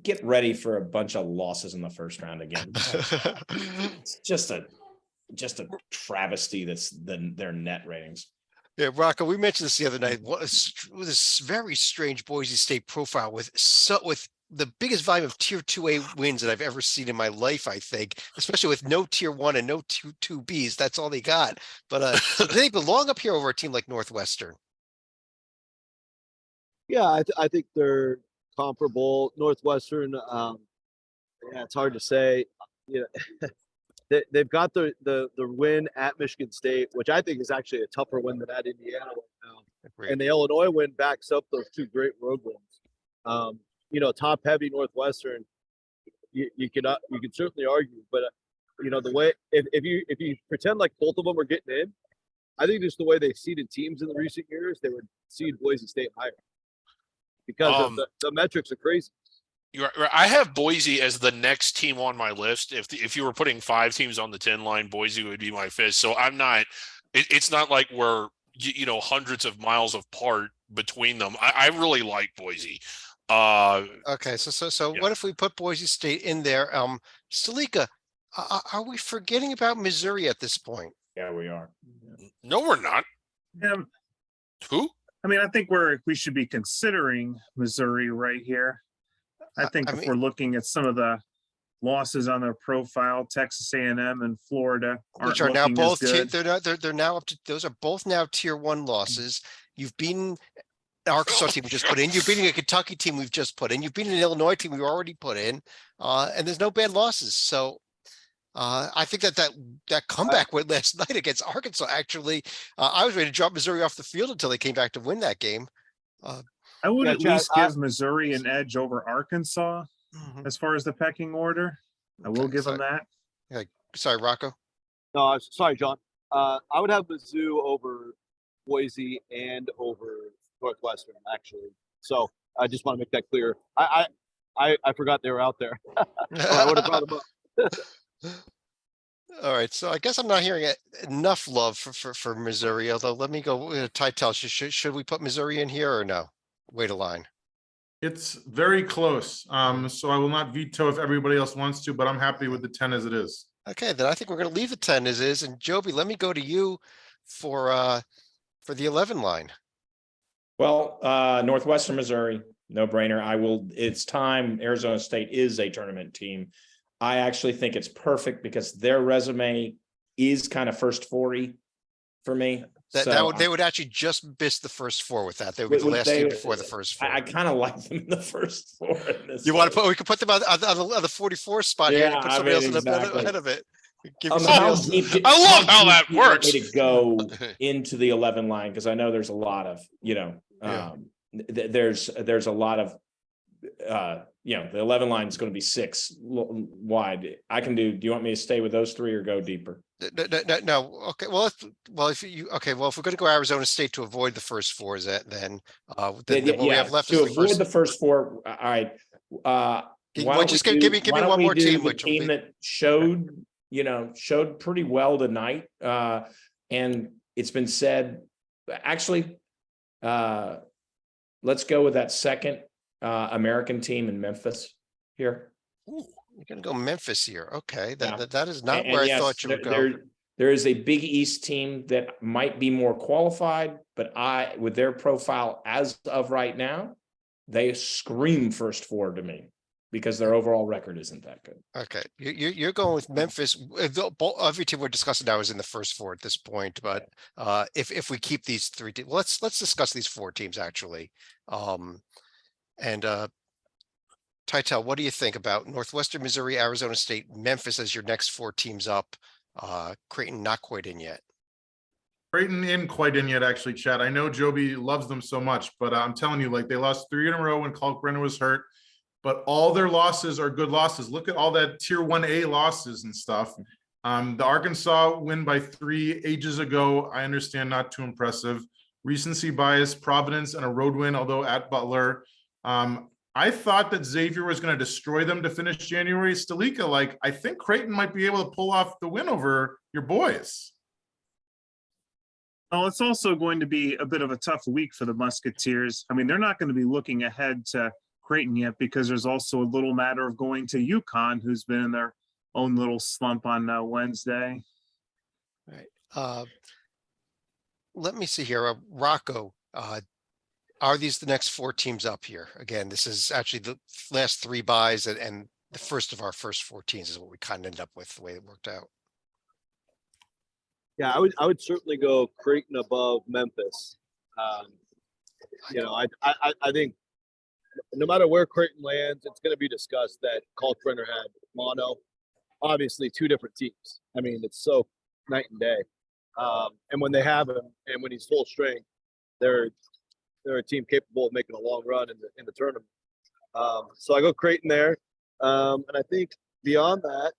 get ready for a bunch of losses in the first round again. It's just a travesty. Their net ratings. Yeah, Rocco, we mentioned this the other night. What this very strange Boise State profile with the biggest volume of tier 2A wins that I've ever seen in my life, I think, especially with no tier 1 and no 2Bs. That's all they got. But so they belong up here over a team like Northwestern. Yeah, I think they're comparable. Northwestern, it's hard to say. They've got the win at Michigan State, which I think is actually a tougher win than at Indiana right now. Agreed. And the Illinois win backs up those 2 great road wins. Top heavy Northwestern, you can certainly argue, but the way if you pretend like both of them are getting in, I think just the way they've seeded teams in the recent years, they would seed Boise State higher because of the metrics are crazy. You're right. I have Boise as the next team on my list. If you were putting 5 teams on the 10 line, Boise would be my 5th. So I'm not. It's not like we're hundreds of miles apart between them. I really like Boise. Okay, so Yeah. what if we put Boise State in there? Stalika, are we forgetting about Missouri at this point? Yeah, we are. No, we're not. Who? I mean, I think we should be considering Missouri right here. I think I if mean- we're looking at some of the losses on their profile, Texas A&M and Florida aren't Which are now looking as both good. they're now up to, those are both now tier 1 losses. You've beaten Arkansas team we just put in. You're beating a Kentucky team we've just put in. You've beaten an Illinois team we already put in. And there's no bad losses. So I think that comeback win last night against Arkansas, actually, I was ready to drop Missouri off the field until they came back to win that game. I would Yeah, at Chad, least give Missouri an edge over Arkansas Mhm. as far as the pecking order. I will Okay, give them that. Sorry, Rocco. No, sorry, John. I would have Mizzou over Boise and over Northwestern, actually. So I just want to make that clear. I forgot they were out there. I would have brought them up. All right, so I guess I'm not hearing enough love for Missouri, although let me go Titel. Should we put Missouri in here or no? Wait a line. It's very close. So I will not veto if everybody else wants to, but I'm happy with the 10 as it is. Okay, then I think we're gonna leave the 10 as is. And Joby, let me go to you for the 11 line. Well, Northwestern Missouri, no brainer. It's time. Arizona State is a tournament team. I actually think it's perfect because their resume is kind of first 40 for me. They would actually just miss the first four with that. They would be the last team before the first four. I kind of like them in the first four. In this You want to one. we could put them on the 44 spot here and Yeah, put I somebody mean, else exactly. ahead of it. Give Um, somebody how else- deep do- I love how deep that do you want works. me to go into the 11 line because I know there's a lot of Yeah. there's a lot of the 11 line is going to be 6 wide. I can do. Do you want me to stay with those 3 or go deeper? No. Okay. Well, if we're going to go Arizona State to avoid the first four, is that then what we have left to is the avoid first. the first 4. All right. Why don't just we give do- me why don't one we more do team, the which will team be- that showed pretty well tonight. And it's been said, actually, let's go with that second American team in Memphis here. Ooh, you're going to go Memphis here. Okay, Yeah. that is not And where I yes, thought you would go. There is a Big East team that might be more qualified, but with their profile as of right now, they scream first 4 to me because their overall record isn't that good. Okay, you're going with Memphis. Every team we're discussing now is in the first 4 at this point, but if we keep these 3 teams, let's discuss these 4 teams actually. Titel, what do you think about Northwestern Missouri, Arizona State, Memphis as your next 4 teams up? Creighton not quite in yet. Creighton in quite in yet, actually, Chad. I know Joby loves them so much, but I'm telling you, like, they lost 3 in a row when Kalkbrenner was hurt, but all their losses are good losses. Look at all that tier 1A losses and stuff. The Arkansas win by 3 ages ago. I understand, not too impressive. Recency bias, Providence, and a road win, although at Butler. I thought that Xavier was going to destroy them to finish January. Stalika, I think Creighton might be able to pull off the win over your boys. Well, it's also going to be a bit of a tough week for the Musketeers. I mean, they're not going to be looking ahead to Creighton yet because there's also a little matter of going to UConn, who's been in their own little slump on Wednesday. Let me see here. Rocco, are these the next 4 teams up here? Again, this is actually the last 3 buys and the first of our first 4 teams is what we kind of ended up with the way it worked out. Yeah, I would certainly go Creighton above Memphis. I think no matter where Creighton lands, it's going to be discussed that Kalkbrenner had mono. Obviously, 2 different teams. I mean, it's so night and day. And when they have him, and when he's full strength, they're a team capable of making a long run in the tournament. So I go Creighton there, and I think beyond that,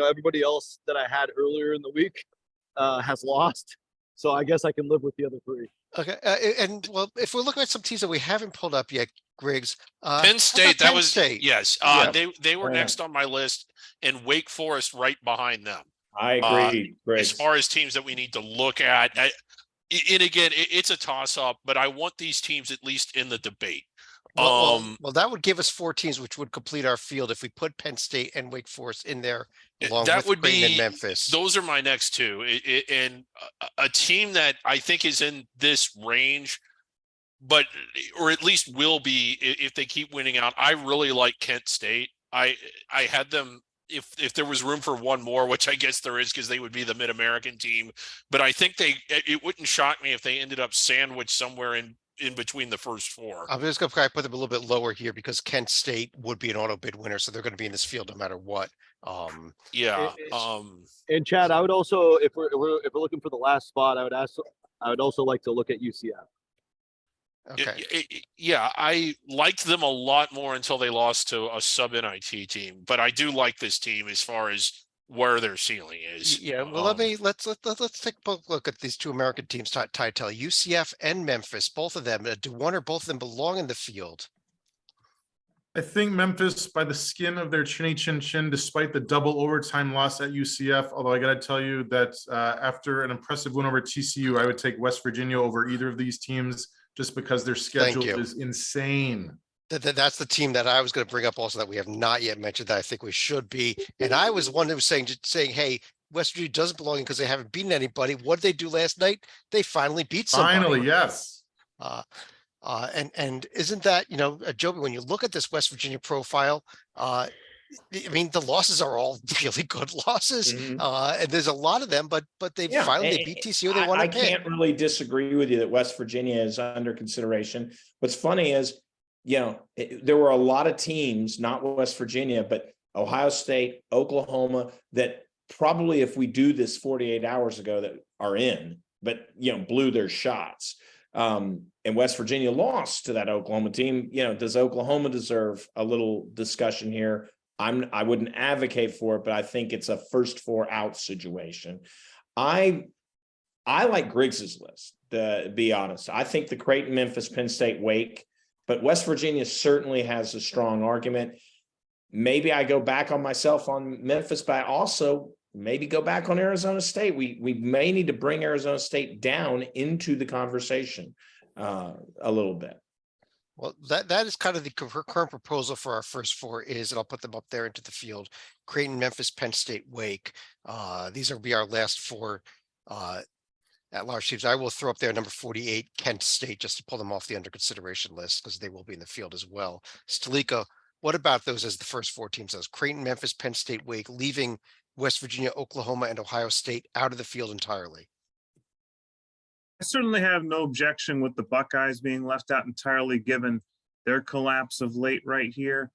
everybody else that I had earlier in the week has lost. So I guess I can live with the other 3. Okay, and well, if we're looking at some teams that we haven't pulled up yet, Griggs, how Penn about State, Penn that was State? yes. Yeah. They were Yeah. next on my list, and Wake Forest right behind them. I agree, As Griggs. far as teams that we need to look at, and again, it's a toss-up, but I want these teams at least in the debate. Well, that would give us 4 teams, which would complete our field if we put Penn State and Wake Forest in there along that with would Creighton and be Memphis. Those are my next 2, and a team that I think is in this range, but or at least will be if they keep winning out. I really like Kent State. I had them. If there was room for one more, which I guess there is because they would be the Mid-American team, but I think it wouldn't shock me if they ended up sandwiched somewhere in between the first 4. I'm just going to put them a little bit lower here because Kent State would be an auto bid winner, so they're going to be in this field no matter what. Yeah. And Chad, I would also, if we're looking for the last spot, I would also like to look at UCF. Okay. Yeah, I liked them a lot more until they lost to a sub NIT team, but I do like this team as far as where their ceiling is. Yeah. Well, let's take a look at these 2 American teams. Titel, UCF and Memphis, both of them. Do one or both of them belong in the field? I think Memphis by the skin of their chinny chin chin, despite the double overtime loss at UCF. Although I got to tell you that after an impressive win over TCU, I would take West Virginia over either of these teams just because their schedule you. is insane. That's the team that I was going to bring up also that we have not yet mentioned that I think we should be. And I was one that was saying, hey, West Virginia doesn't belong in because they haven't beaten anybody. What did they do last night? They finally beat somebody. Finally, yes. And isn't that, Joby, when you look at this West Virginia profile, I mean, the losses are all really good losses. Mhm. And there's a lot of them, but they Yeah, finally and- beat TCU. They I- won I a pit. can't really disagree with you that West Virginia is under consideration. What's funny is, there were a lot of teams, not West Virginia, but Ohio State, Oklahoma, that probably if we do this 48 hours ago that are in, but blew their shots. And West Virginia lost to that Oklahoma team. Does Oklahoma deserve a little discussion here? I wouldn't advocate for it, but I think it's a first four out situation. I like Griggs's list, to be honest. I think the Creighton, Memphis, Penn State, Wake, but West Virginia certainly has a strong argument. Maybe I go back on myself on Memphis, but I also maybe go back on Arizona State. We may need to bring Arizona State down into the conversation a little bit. Well, that is kind of the current proposal for our first four is, and I'll put them up there into the field: Creighton, Memphis, Penn State, Wake. These will be our last four at-large teams. I will throw up there number 48, Kent State, just to pull them off the under consideration list because they will be in the field as well. Stalika, what about those as the first four teams? Those Creighton, Memphis, Penn State, Wake, leaving West Virginia, Oklahoma, and Ohio State out of the field entirely. I certainly have no objection with the Buckeyes being left out entirely, given their collapse of late right here.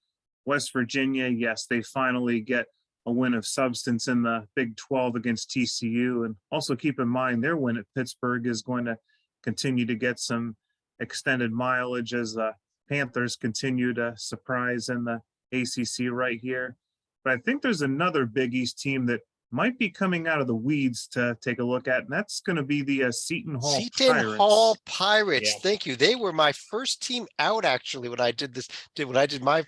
West Virginia, yes, they finally get a win of substance in the Big 12 against TCU. And also keep in mind their win at Pittsburgh is going to continue to get some extended mileage as the Panthers continue to surprise in the ACC right here. But I think there's another Big East team that might be coming out of the weeds to take a look at, and that's going to be the Seton Hall Seton Hall Pirates. Yeah. Thank you. They were my first team out actually when I did my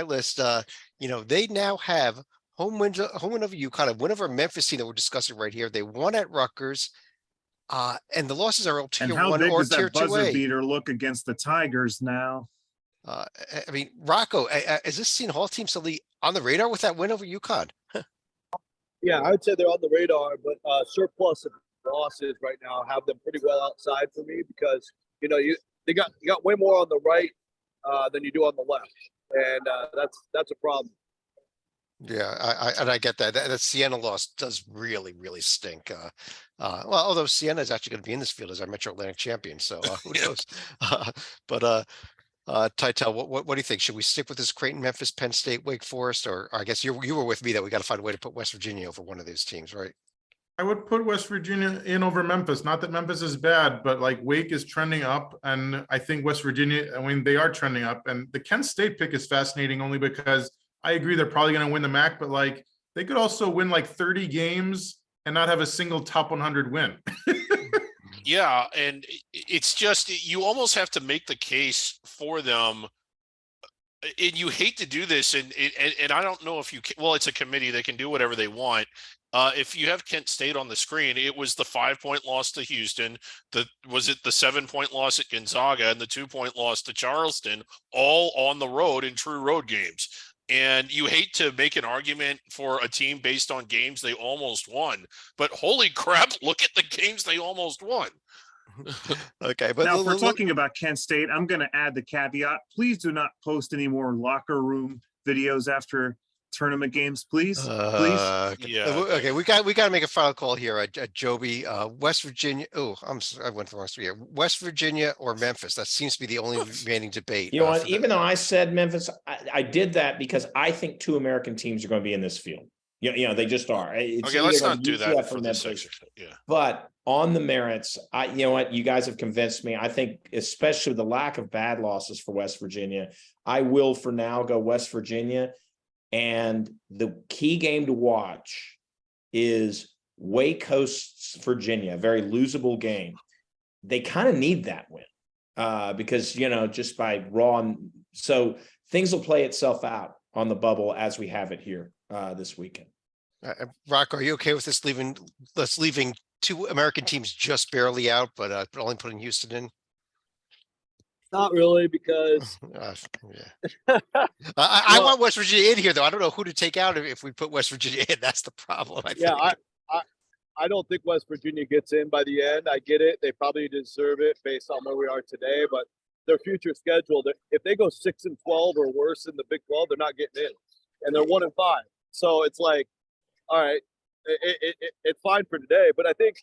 list. They now have home win over UConn, a win over Memphis team that we're discussing right here. They won at Rutgers. And the losses are all And tier how 1 big or does tier that buzzer 2A. beater look against the Tigers now? I mean, Rocco, is this Seton Hall team suddenly on the radar with that win over UConn? Yeah, I would say they're on the radar, but surplus of losses right now have them pretty well outside for me because you got way more on the right than you do on the left, and that's a problem. Yeah, I get that. That Siena loss does really, really stink. Well, although Siena is actually going to be in this field as our Metro Atlantic champion, so who knows? But Titel, what do you think? Should we stick with this Creighton, Memphis, Penn State, Wake Forest, or I guess you were with me that we got to find a way to put West Virginia over one of these teams, right? I would put West Virginia in over Memphis. Not that Memphis is bad, but like Wake is trending up, and I think West Virginia, they are trending up. And the Kent State pick is fascinating only because I agree they're probably going to win the MAC, but like they could also win like 30 games and not have a single top 100 win. Yeah, and it's just you almost have to make the case for them. And you hate to do this, and I don't know if you can. Well, it's a committee; they can do whatever they want. If you have Kent State on the screen, it was the 5-point loss to Houston. The 7-point loss at Gonzaga and the 2-point loss to Charleston, all on the road in true road games. And you hate to make an argument for a team based on games they almost won, but holy crap, look at the games they almost won. Okay, but Now, if we're talking about Kent State, I'm going to add the caveat. Please do not post any more locker room videos after tournament games, please. Please. Yeah. Okay, we got to make a final call here at Joby. West Virginia. Oh, I went the wrong street here. West Virginia or Memphis. That seems to be the only remaining debate. You know what? for Even though I said Memphis, I did that because I think 2 American teams are going to be in this field. They just are. It's Okay, let's either not do UCF that or for this Memphis. section. Yeah. But on the merits, you know what? You guys have convinced me. I think, especially with the lack of bad losses for West Virginia, I will for now go West Virginia. And the key game to watch is Wake hosts Virginia, a very losable game. They kind of need that win because, just by raw. So things will play itself out on the bubble as we have it here this weekend. Rock, are you okay with this leaving 2 American teams just barely out, but only putting Houston in? Not really, because Yeah. I Well- want West Virginia in here, though. I don't know who to take out if we put West Virginia in. That's the problem, I yeah, think. I don't think West Virginia gets in by the end. I get it; they probably deserve it based on where we are today. But their future schedule, if they go 6-12 or worse in the Big 12, they're not getting in, and they're 1-5. So it's like, all right, it's fine for today. But I think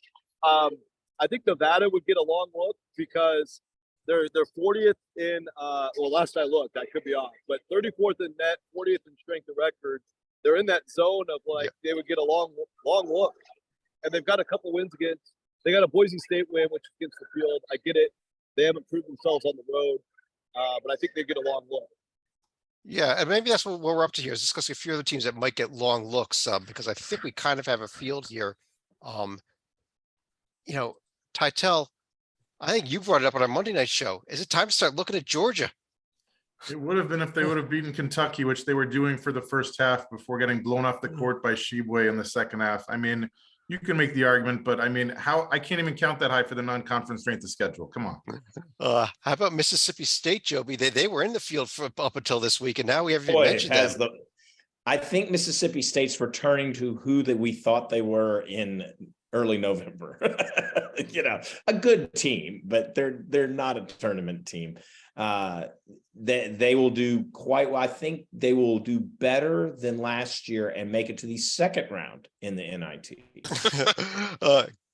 Nevada would get a long look because they're 40th in well, last I looked, I could be off, but 34th in net, 40th in strength of record. They're in that zone of like they would get a long look, and they've got a couple wins against. They got a Boise State win, which is against the field. I get it; they haven't proved themselves on the road, but I think they get a long look. Yeah, and maybe that's what we're up to here is discussing a few other teams that might get long looks, because I think we kind of have a field here. You know, Titel, I think you brought it up on our Monday night show. Is it time to start looking at Georgia? It would have been if they would have beaten Kentucky, which they were doing for the first half before getting blown off the court by Sheboy in the second half. I mean, you can make the argument, but I mean, I can't even count that high for the non-conference strength of schedule. Come on. How about Mississippi State, Joby? They were in the field for up until this week, and now we haven't even Boy, it mentioned has them. I think Mississippi State's returning to who that we thought they were in early November. You know, a good team, but they're not a tournament team. They will do quite well. I think they will do better than last year and make it to the second round in the NIT.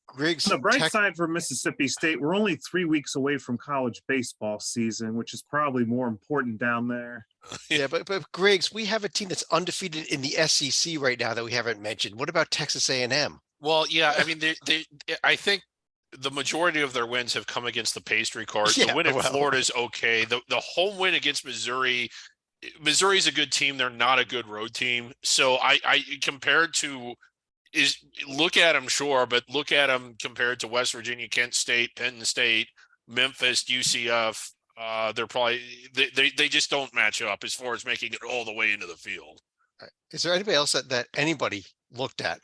Griggs, On the bright side for Mississippi State, we're only 3 weeks away from college baseball season, which is probably more important down there. yeah, but Griggs, we have a team that's undefeated in the SEC right now that we haven't mentioned. What about Texas A&M? Well, yeah, I mean, I think the majority of their wins have come against the pastry cart. Yeah, The win at well. Florida is okay. The home win against Missouri's a good team. They're not a good road team. So I compared to look at them, sure, but look at them compared to West Virginia, Kent State, Penn State, Memphis, UCF. They're probably they just don't match up as far as making it all the way into the field. Is there anybody else that anybody looked at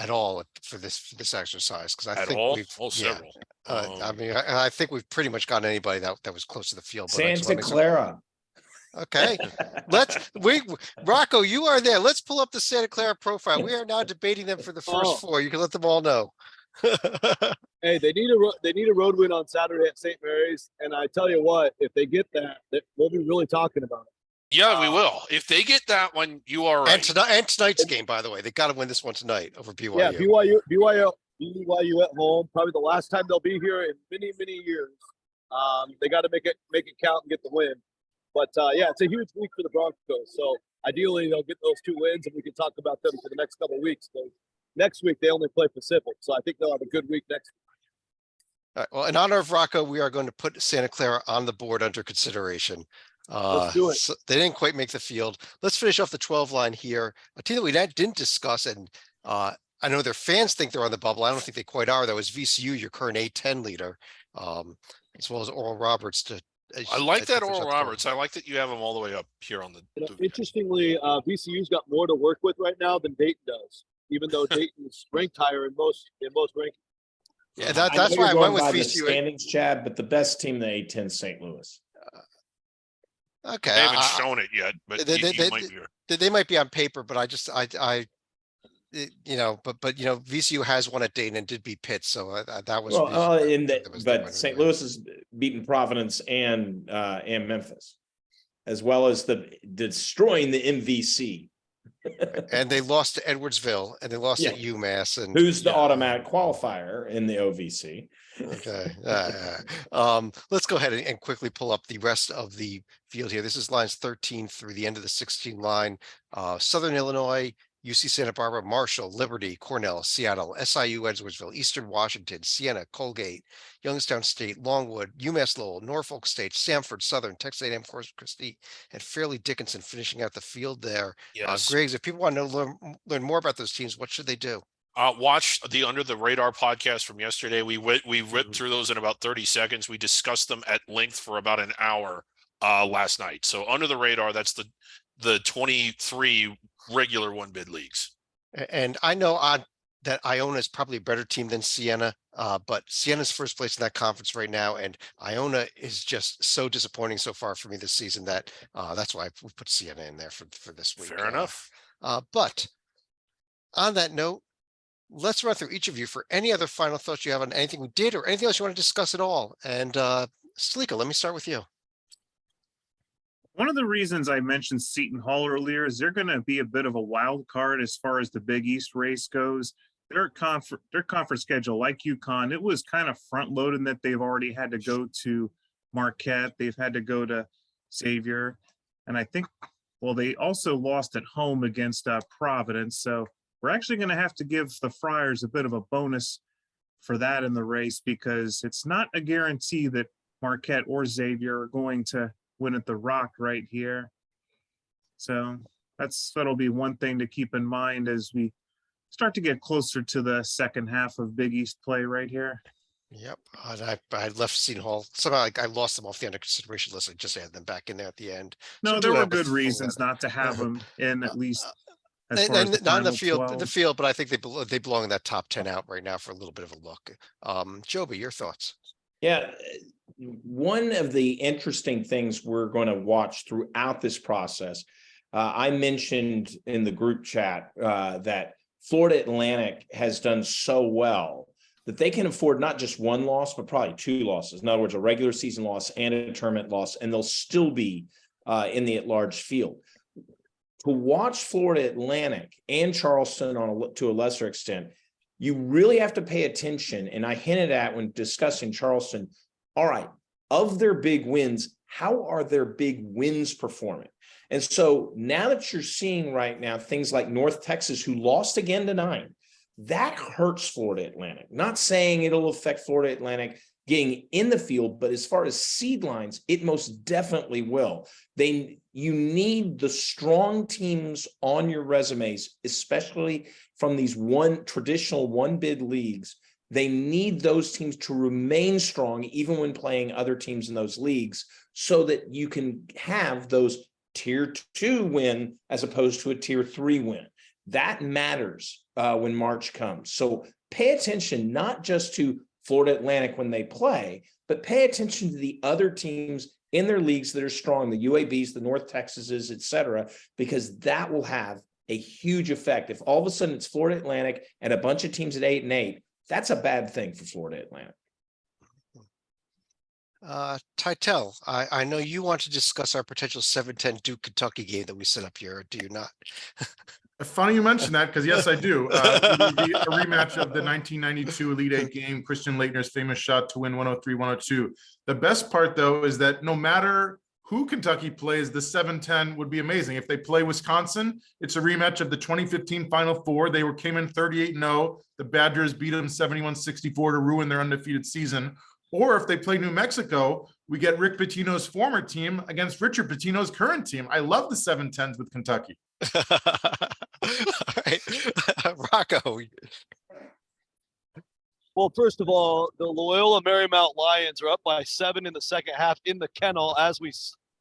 all for this exercise? Because I At think all, we've several. I mean, I think we've pretty much gotten anybody that was close to the field. But I just Santa wanna make Clara. Okay, Rocco, you are there. Let's pull up the Santa Clara profile. We are now debating them for the first four. You can let them all know. Hey, they need a road win on Saturday at St. Mary's, and I tell you what, if they get that, we'll be really talking about it. Yeah, we will. If they get that one, you are right. And tonight's game, by the way, they got to win this one tonight over BYU. Yeah, BYU at home. Probably the last time they'll be here in many years. They got to make it count and get the win. But yeah, it's a huge week for the Broncos. So ideally, they'll get those 2 wins, and we can talk about them for the next couple of weeks. So next week they only play Pacific, so I think they'll have a good week next week. All right, well, in honor of Rocco, we are going to put Santa Clara on the board under consideration. Let's do it. So they didn't quite make the field. Let's finish off the 12 line here. A team that we didn't discuss, and I know their fans think they're on the bubble. I don't think they quite are. That was VCU, your current A10 leader, as well as Oral Roberts. I like that think there's Oral up to Roberts. I like that you have him all the way up here on the. Interestingly, VCU's got more to work with right now than Dayton does, even though Dayton is ranked higher in most rankings. Yeah, I that's know why you're I went going with by the VCU. standings, Chad, but the best team in the A10 is St. Louis. Okay, They haven't shown it yet, but you might be. they might be on paper, but VCU has won at Dayton and did beat Pitt, so that was. But St. Louis has beaten Providence and Memphis, as well as destroying the MVC. And they lost to Edwardsville, and they lost at UMass, and Who's the automatic qualifier in the OVC? Okay. Let's go ahead and quickly pull up the rest of the field here. This is lines 13 through the end of the 16 line. Southern Illinois, UC Santa Barbara, Marshall, Liberty, Cornell, Seattle, SIU, Edwardsville, Eastern Washington, Siena, Colgate, Youngstown State, Longwood, UMass Lowell, Norfolk State, Samford, Southern, Texas A&M, Corpus Christi, and Fairleigh Dickinson finishing out the field there. Yes. Griggs, if people want to learn more about those teams, what should they do? Watch the Under the Radar podcast from yesterday. We ripped through those in about 30 seconds. We discussed them at length for about an hour last night. So Under the Radar, that's the 23 regular 1 bid leagues. And I know that Iona is probably a better team than Siena, but Siena's first place in that conference right now, and Iona is just so disappointing so far for me this season that that's why we put Siena in there for this week. Fair enough. But on that note, let's run through each of you for any other final thoughts you have on anything we did or anything else you want to discuss at all. And Salika, let me start with you. One of the reasons I mentioned Seton Hall earlier is they're going to be a bit of a wild card as far as the Big East race goes. Their conference schedule, like UConn, it was kind of front loaded that they've already had to go to Marquette. They've had to go to Xavier. And I think, well, they also lost at home against Providence. So we're actually going to have to give the Friars a bit of a bonus for that in the race, because it's not a guarantee that Marquette or Xavier are going to win at the Rock right here. So that'll be one thing to keep in mind as we start to get closer to the second half of Big East play right here. Yep, and I left Seton Hall. Somehow I lost them off the under consideration list. I just added them back in there at the end. No, So there do were have a good full reasons edit. not to have them in, at least as And, far as the not in the final field, 12. but I think they belong in that top 10 out right now for a little bit of a look. Joby, your thoughts? Yeah, one of the interesting things we're going to watch throughout this process, I mentioned in the group chat that Florida Atlantic has done so well that they can afford not just one loss, but probably two losses. In other words, a regular season loss and a tournament loss, and they'll still be in the at-large field. To watch Florida Atlantic and Charleston to a lesser extent, you really have to pay attention. And I hinted at when discussing Charleston, all right, of their big wins, how are their big wins performing? And so now that you're seeing right now things like North Texas, who lost again to 9, that hurts Florida Atlantic. Not saying it'll affect Florida Atlantic getting in the field, but as far as seed lines, it most definitely will. You need the strong teams on your resumes, especially from these traditional one bid leagues. They need those teams to remain strong, even when playing other teams in those leagues, so that you can have those tier 2 win as opposed to a tier 3 win. That matters when March comes. So pay attention, not just to Florida Atlantic when they play, but pay attention to the other teams in their leagues that are strong, the UABs, the North Texases, et cetera, because that will have a huge effect. If all of a sudden it's Florida Atlantic and a bunch of teams at 8-8, that's a bad thing for Florida Atlantic. Titel, I know you want to discuss our potential 7-10 Duke Kentucky game that we set up here, do you not? Funny you mentioned that, because yes, I do. It would be a rematch of the 1992 Elite Eight game, Christian Leitner's famous shot to win 103-102. The best part, though, is that no matter who Kentucky plays, the 7-10 would be amazing. If they play Wisconsin, it's a rematch of the 2015 Final Four. They came in 38-0. The Badgers beat them 71-64 to ruin their undefeated season. Or if they play New Mexico, we get Rick Pitino's former team against Richard Pitino's current team. I love the 7-10s with Kentucky. All right. Rocco. Well, first of all, the Loyola Marymount Lions are up by 7 in the second half in the kennel as we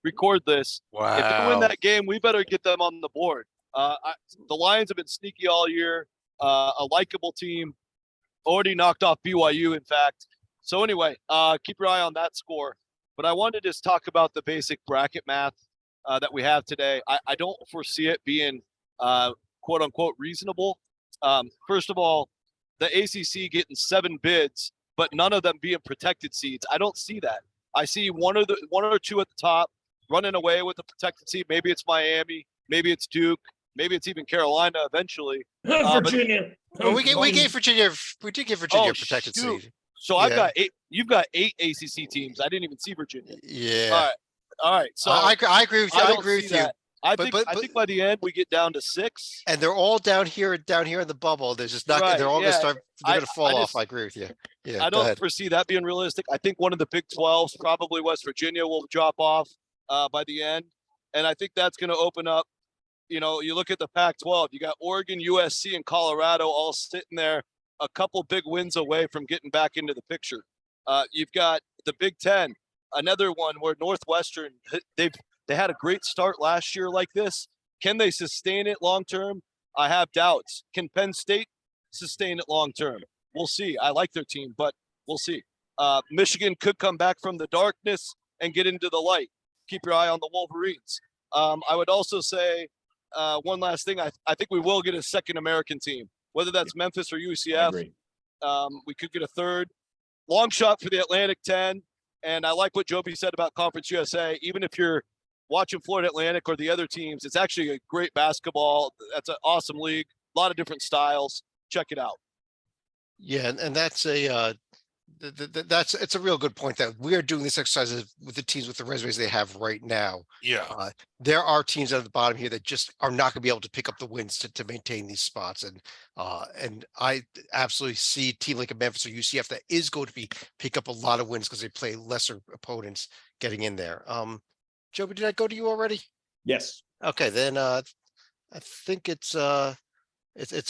record this. Wow. If they win that game, we better get them on the board. The Lions have been sneaky all year, a likable team, already knocked off BYU, in fact. So anyway, keep your eye on that score. But I wanted to just talk about the basic bracket math that we have today. I don't foresee it being quote unquote reasonable. First of all, the ACC getting 7 bids, but none of them being protected seeds. I don't see that. I see one or two at the top running away with the protected seed. Maybe it's Miami, maybe it's Duke, maybe it's even Carolina eventually. Virginia. We did give Virginia a protected shoot. seed. So I've got 8. You've got 8 ACC teams. I didn't even see Virginia. Yeah. All right. So I agree with you. I agree with you. I But- think by the end we get down to 6. And they're all down here in the bubble. There's just not. Right, They're all yeah. gonna start. They're gonna fall I off. just- I agree with you. Yeah. I Go don't ahead. foresee that being realistic. I think one of the Big 12s, probably West Virginia, will drop off by the end, and I think that's going to open up. You know, you look at the Pac-12. You got Oregon, USC, and Colorado all sitting there, a couple big wins away from getting back into the picture. You've got the Big 10, another one where Northwestern they had a great start last year like this. Can they sustain it long term? I have doubts. Can Penn State sustain it long term. We'll see. I like their team, but we'll see. Michigan could come back from the darkness and get into the light. Keep your eye on the Wolverines. I would also say one last thing. I think we will get a second American team, whether that's Memphis or I UCF. agree. We could get a third. Long shot for the Atlantic 10. And I like what Joby said about Conference USA. Even if you're watching Florida Atlantic or the other teams, it's actually a great basketball. That's an awesome league. A lot of different styles. Check it out. Yeah, and that's a it's a real good point that we are doing this exercise with the teams with the resumes they have right now. Yeah. There are teams at the bottom here that just are not going to be able to pick up the wins to maintain these spots, and I absolutely see a team like a Memphis or UCF that is going to pick up a lot of wins because they play lesser opponents getting in there. Joby, did I go to you already? Yes. Okay, then I think it's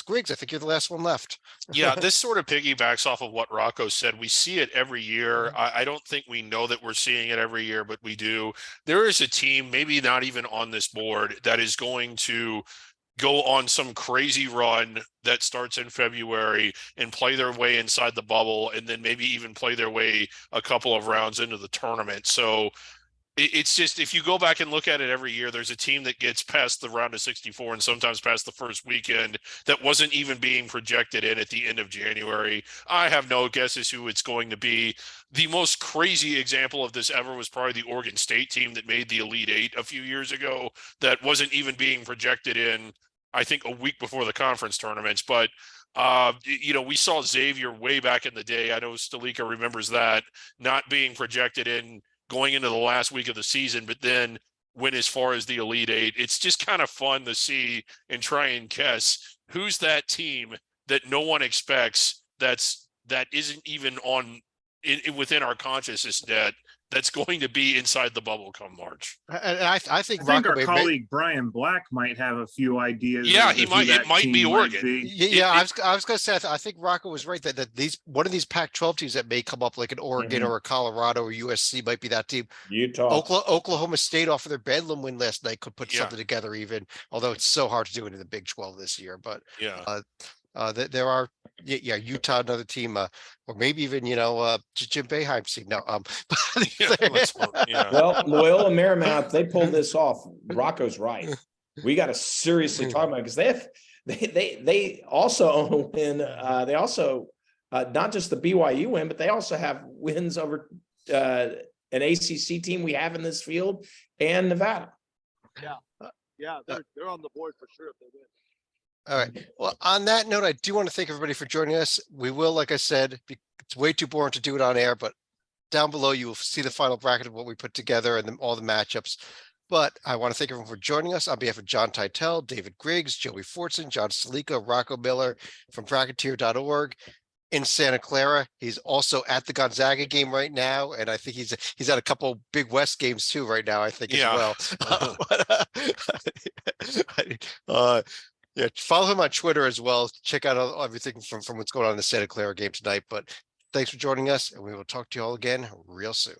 Griggs. I think you're the last one left. Yeah, this sort of piggybacks off of what Rocco said. We see it every year. I don't think we know that we're seeing it every year, but we do. There is a team, maybe not even on this board, that is going to go on some crazy run that starts in February and play their way inside the bubble, and then maybe even play their way a couple of rounds into the tournament. So it's just, if you go back and look at it every year, there's a team that gets past the round of 64 and sometimes past the first weekend that wasn't even being projected in at the end of January. I have no guesses who it's going to be. The most crazy example of this ever was probably the Oregon State team that made the Elite Eight a few years ago that wasn't even being projected in, I think, a week before the conference tournaments. But we saw Xavier way back in the day. I know Stalika remembers that, not being projected in going into the last week of the season, but then went as far as the Elite Eight. It's just kind of fun to see and try and guess who's that team that no one expects that isn't even within our consciousness that's going to be inside the bubble come March. And I think I think Rocco our may- colleague Brian Black might have a few ideas. Yeah, as he to might- who it that might be team Oregon. be. Yeah, I was going to say, I think Rocco was right that one of these Pac-12 teams that may come up, like an Oregon Mhm. or a Colorado or USC, might be that team. Utah. Oklahoma State, off of their Bedlam win last night, could put Yeah. something together. Even although it's so hard to do it in the Big 12 this year, but Yeah. there are Utah, another team, or maybe even Jim Boeheim's team. No, Yeah. Well, Loyola Marymount, they pulled this off. Rocco's right. We got to seriously talk about it because they also own a win. They also not just the BYU win, but they also have wins over an ACC team we have in this field and Nevada. Yeah, they're on the board for sure if they win. All right. Well, on that note, I do want to thank everybody for joining us. We will, like I said, it's way too boring to do it on air, but down below you will see the final bracket of what we put together and all the matchups. But I want to thank everyone for joining us on behalf of John Titel, David Griggs, Joey Fortson, John Stalika, Rocco Miller from Bracketeer.org in Santa Clara. He's also at the Gonzaga game right now, and I think he's at a couple Big West games too right now, I think, Yeah. as well. Yeah, follow him on Twitter as well. Check out everything from what's going on in the Santa Clara game tonight. But thanks for joining us, and we will talk to you all again real soon.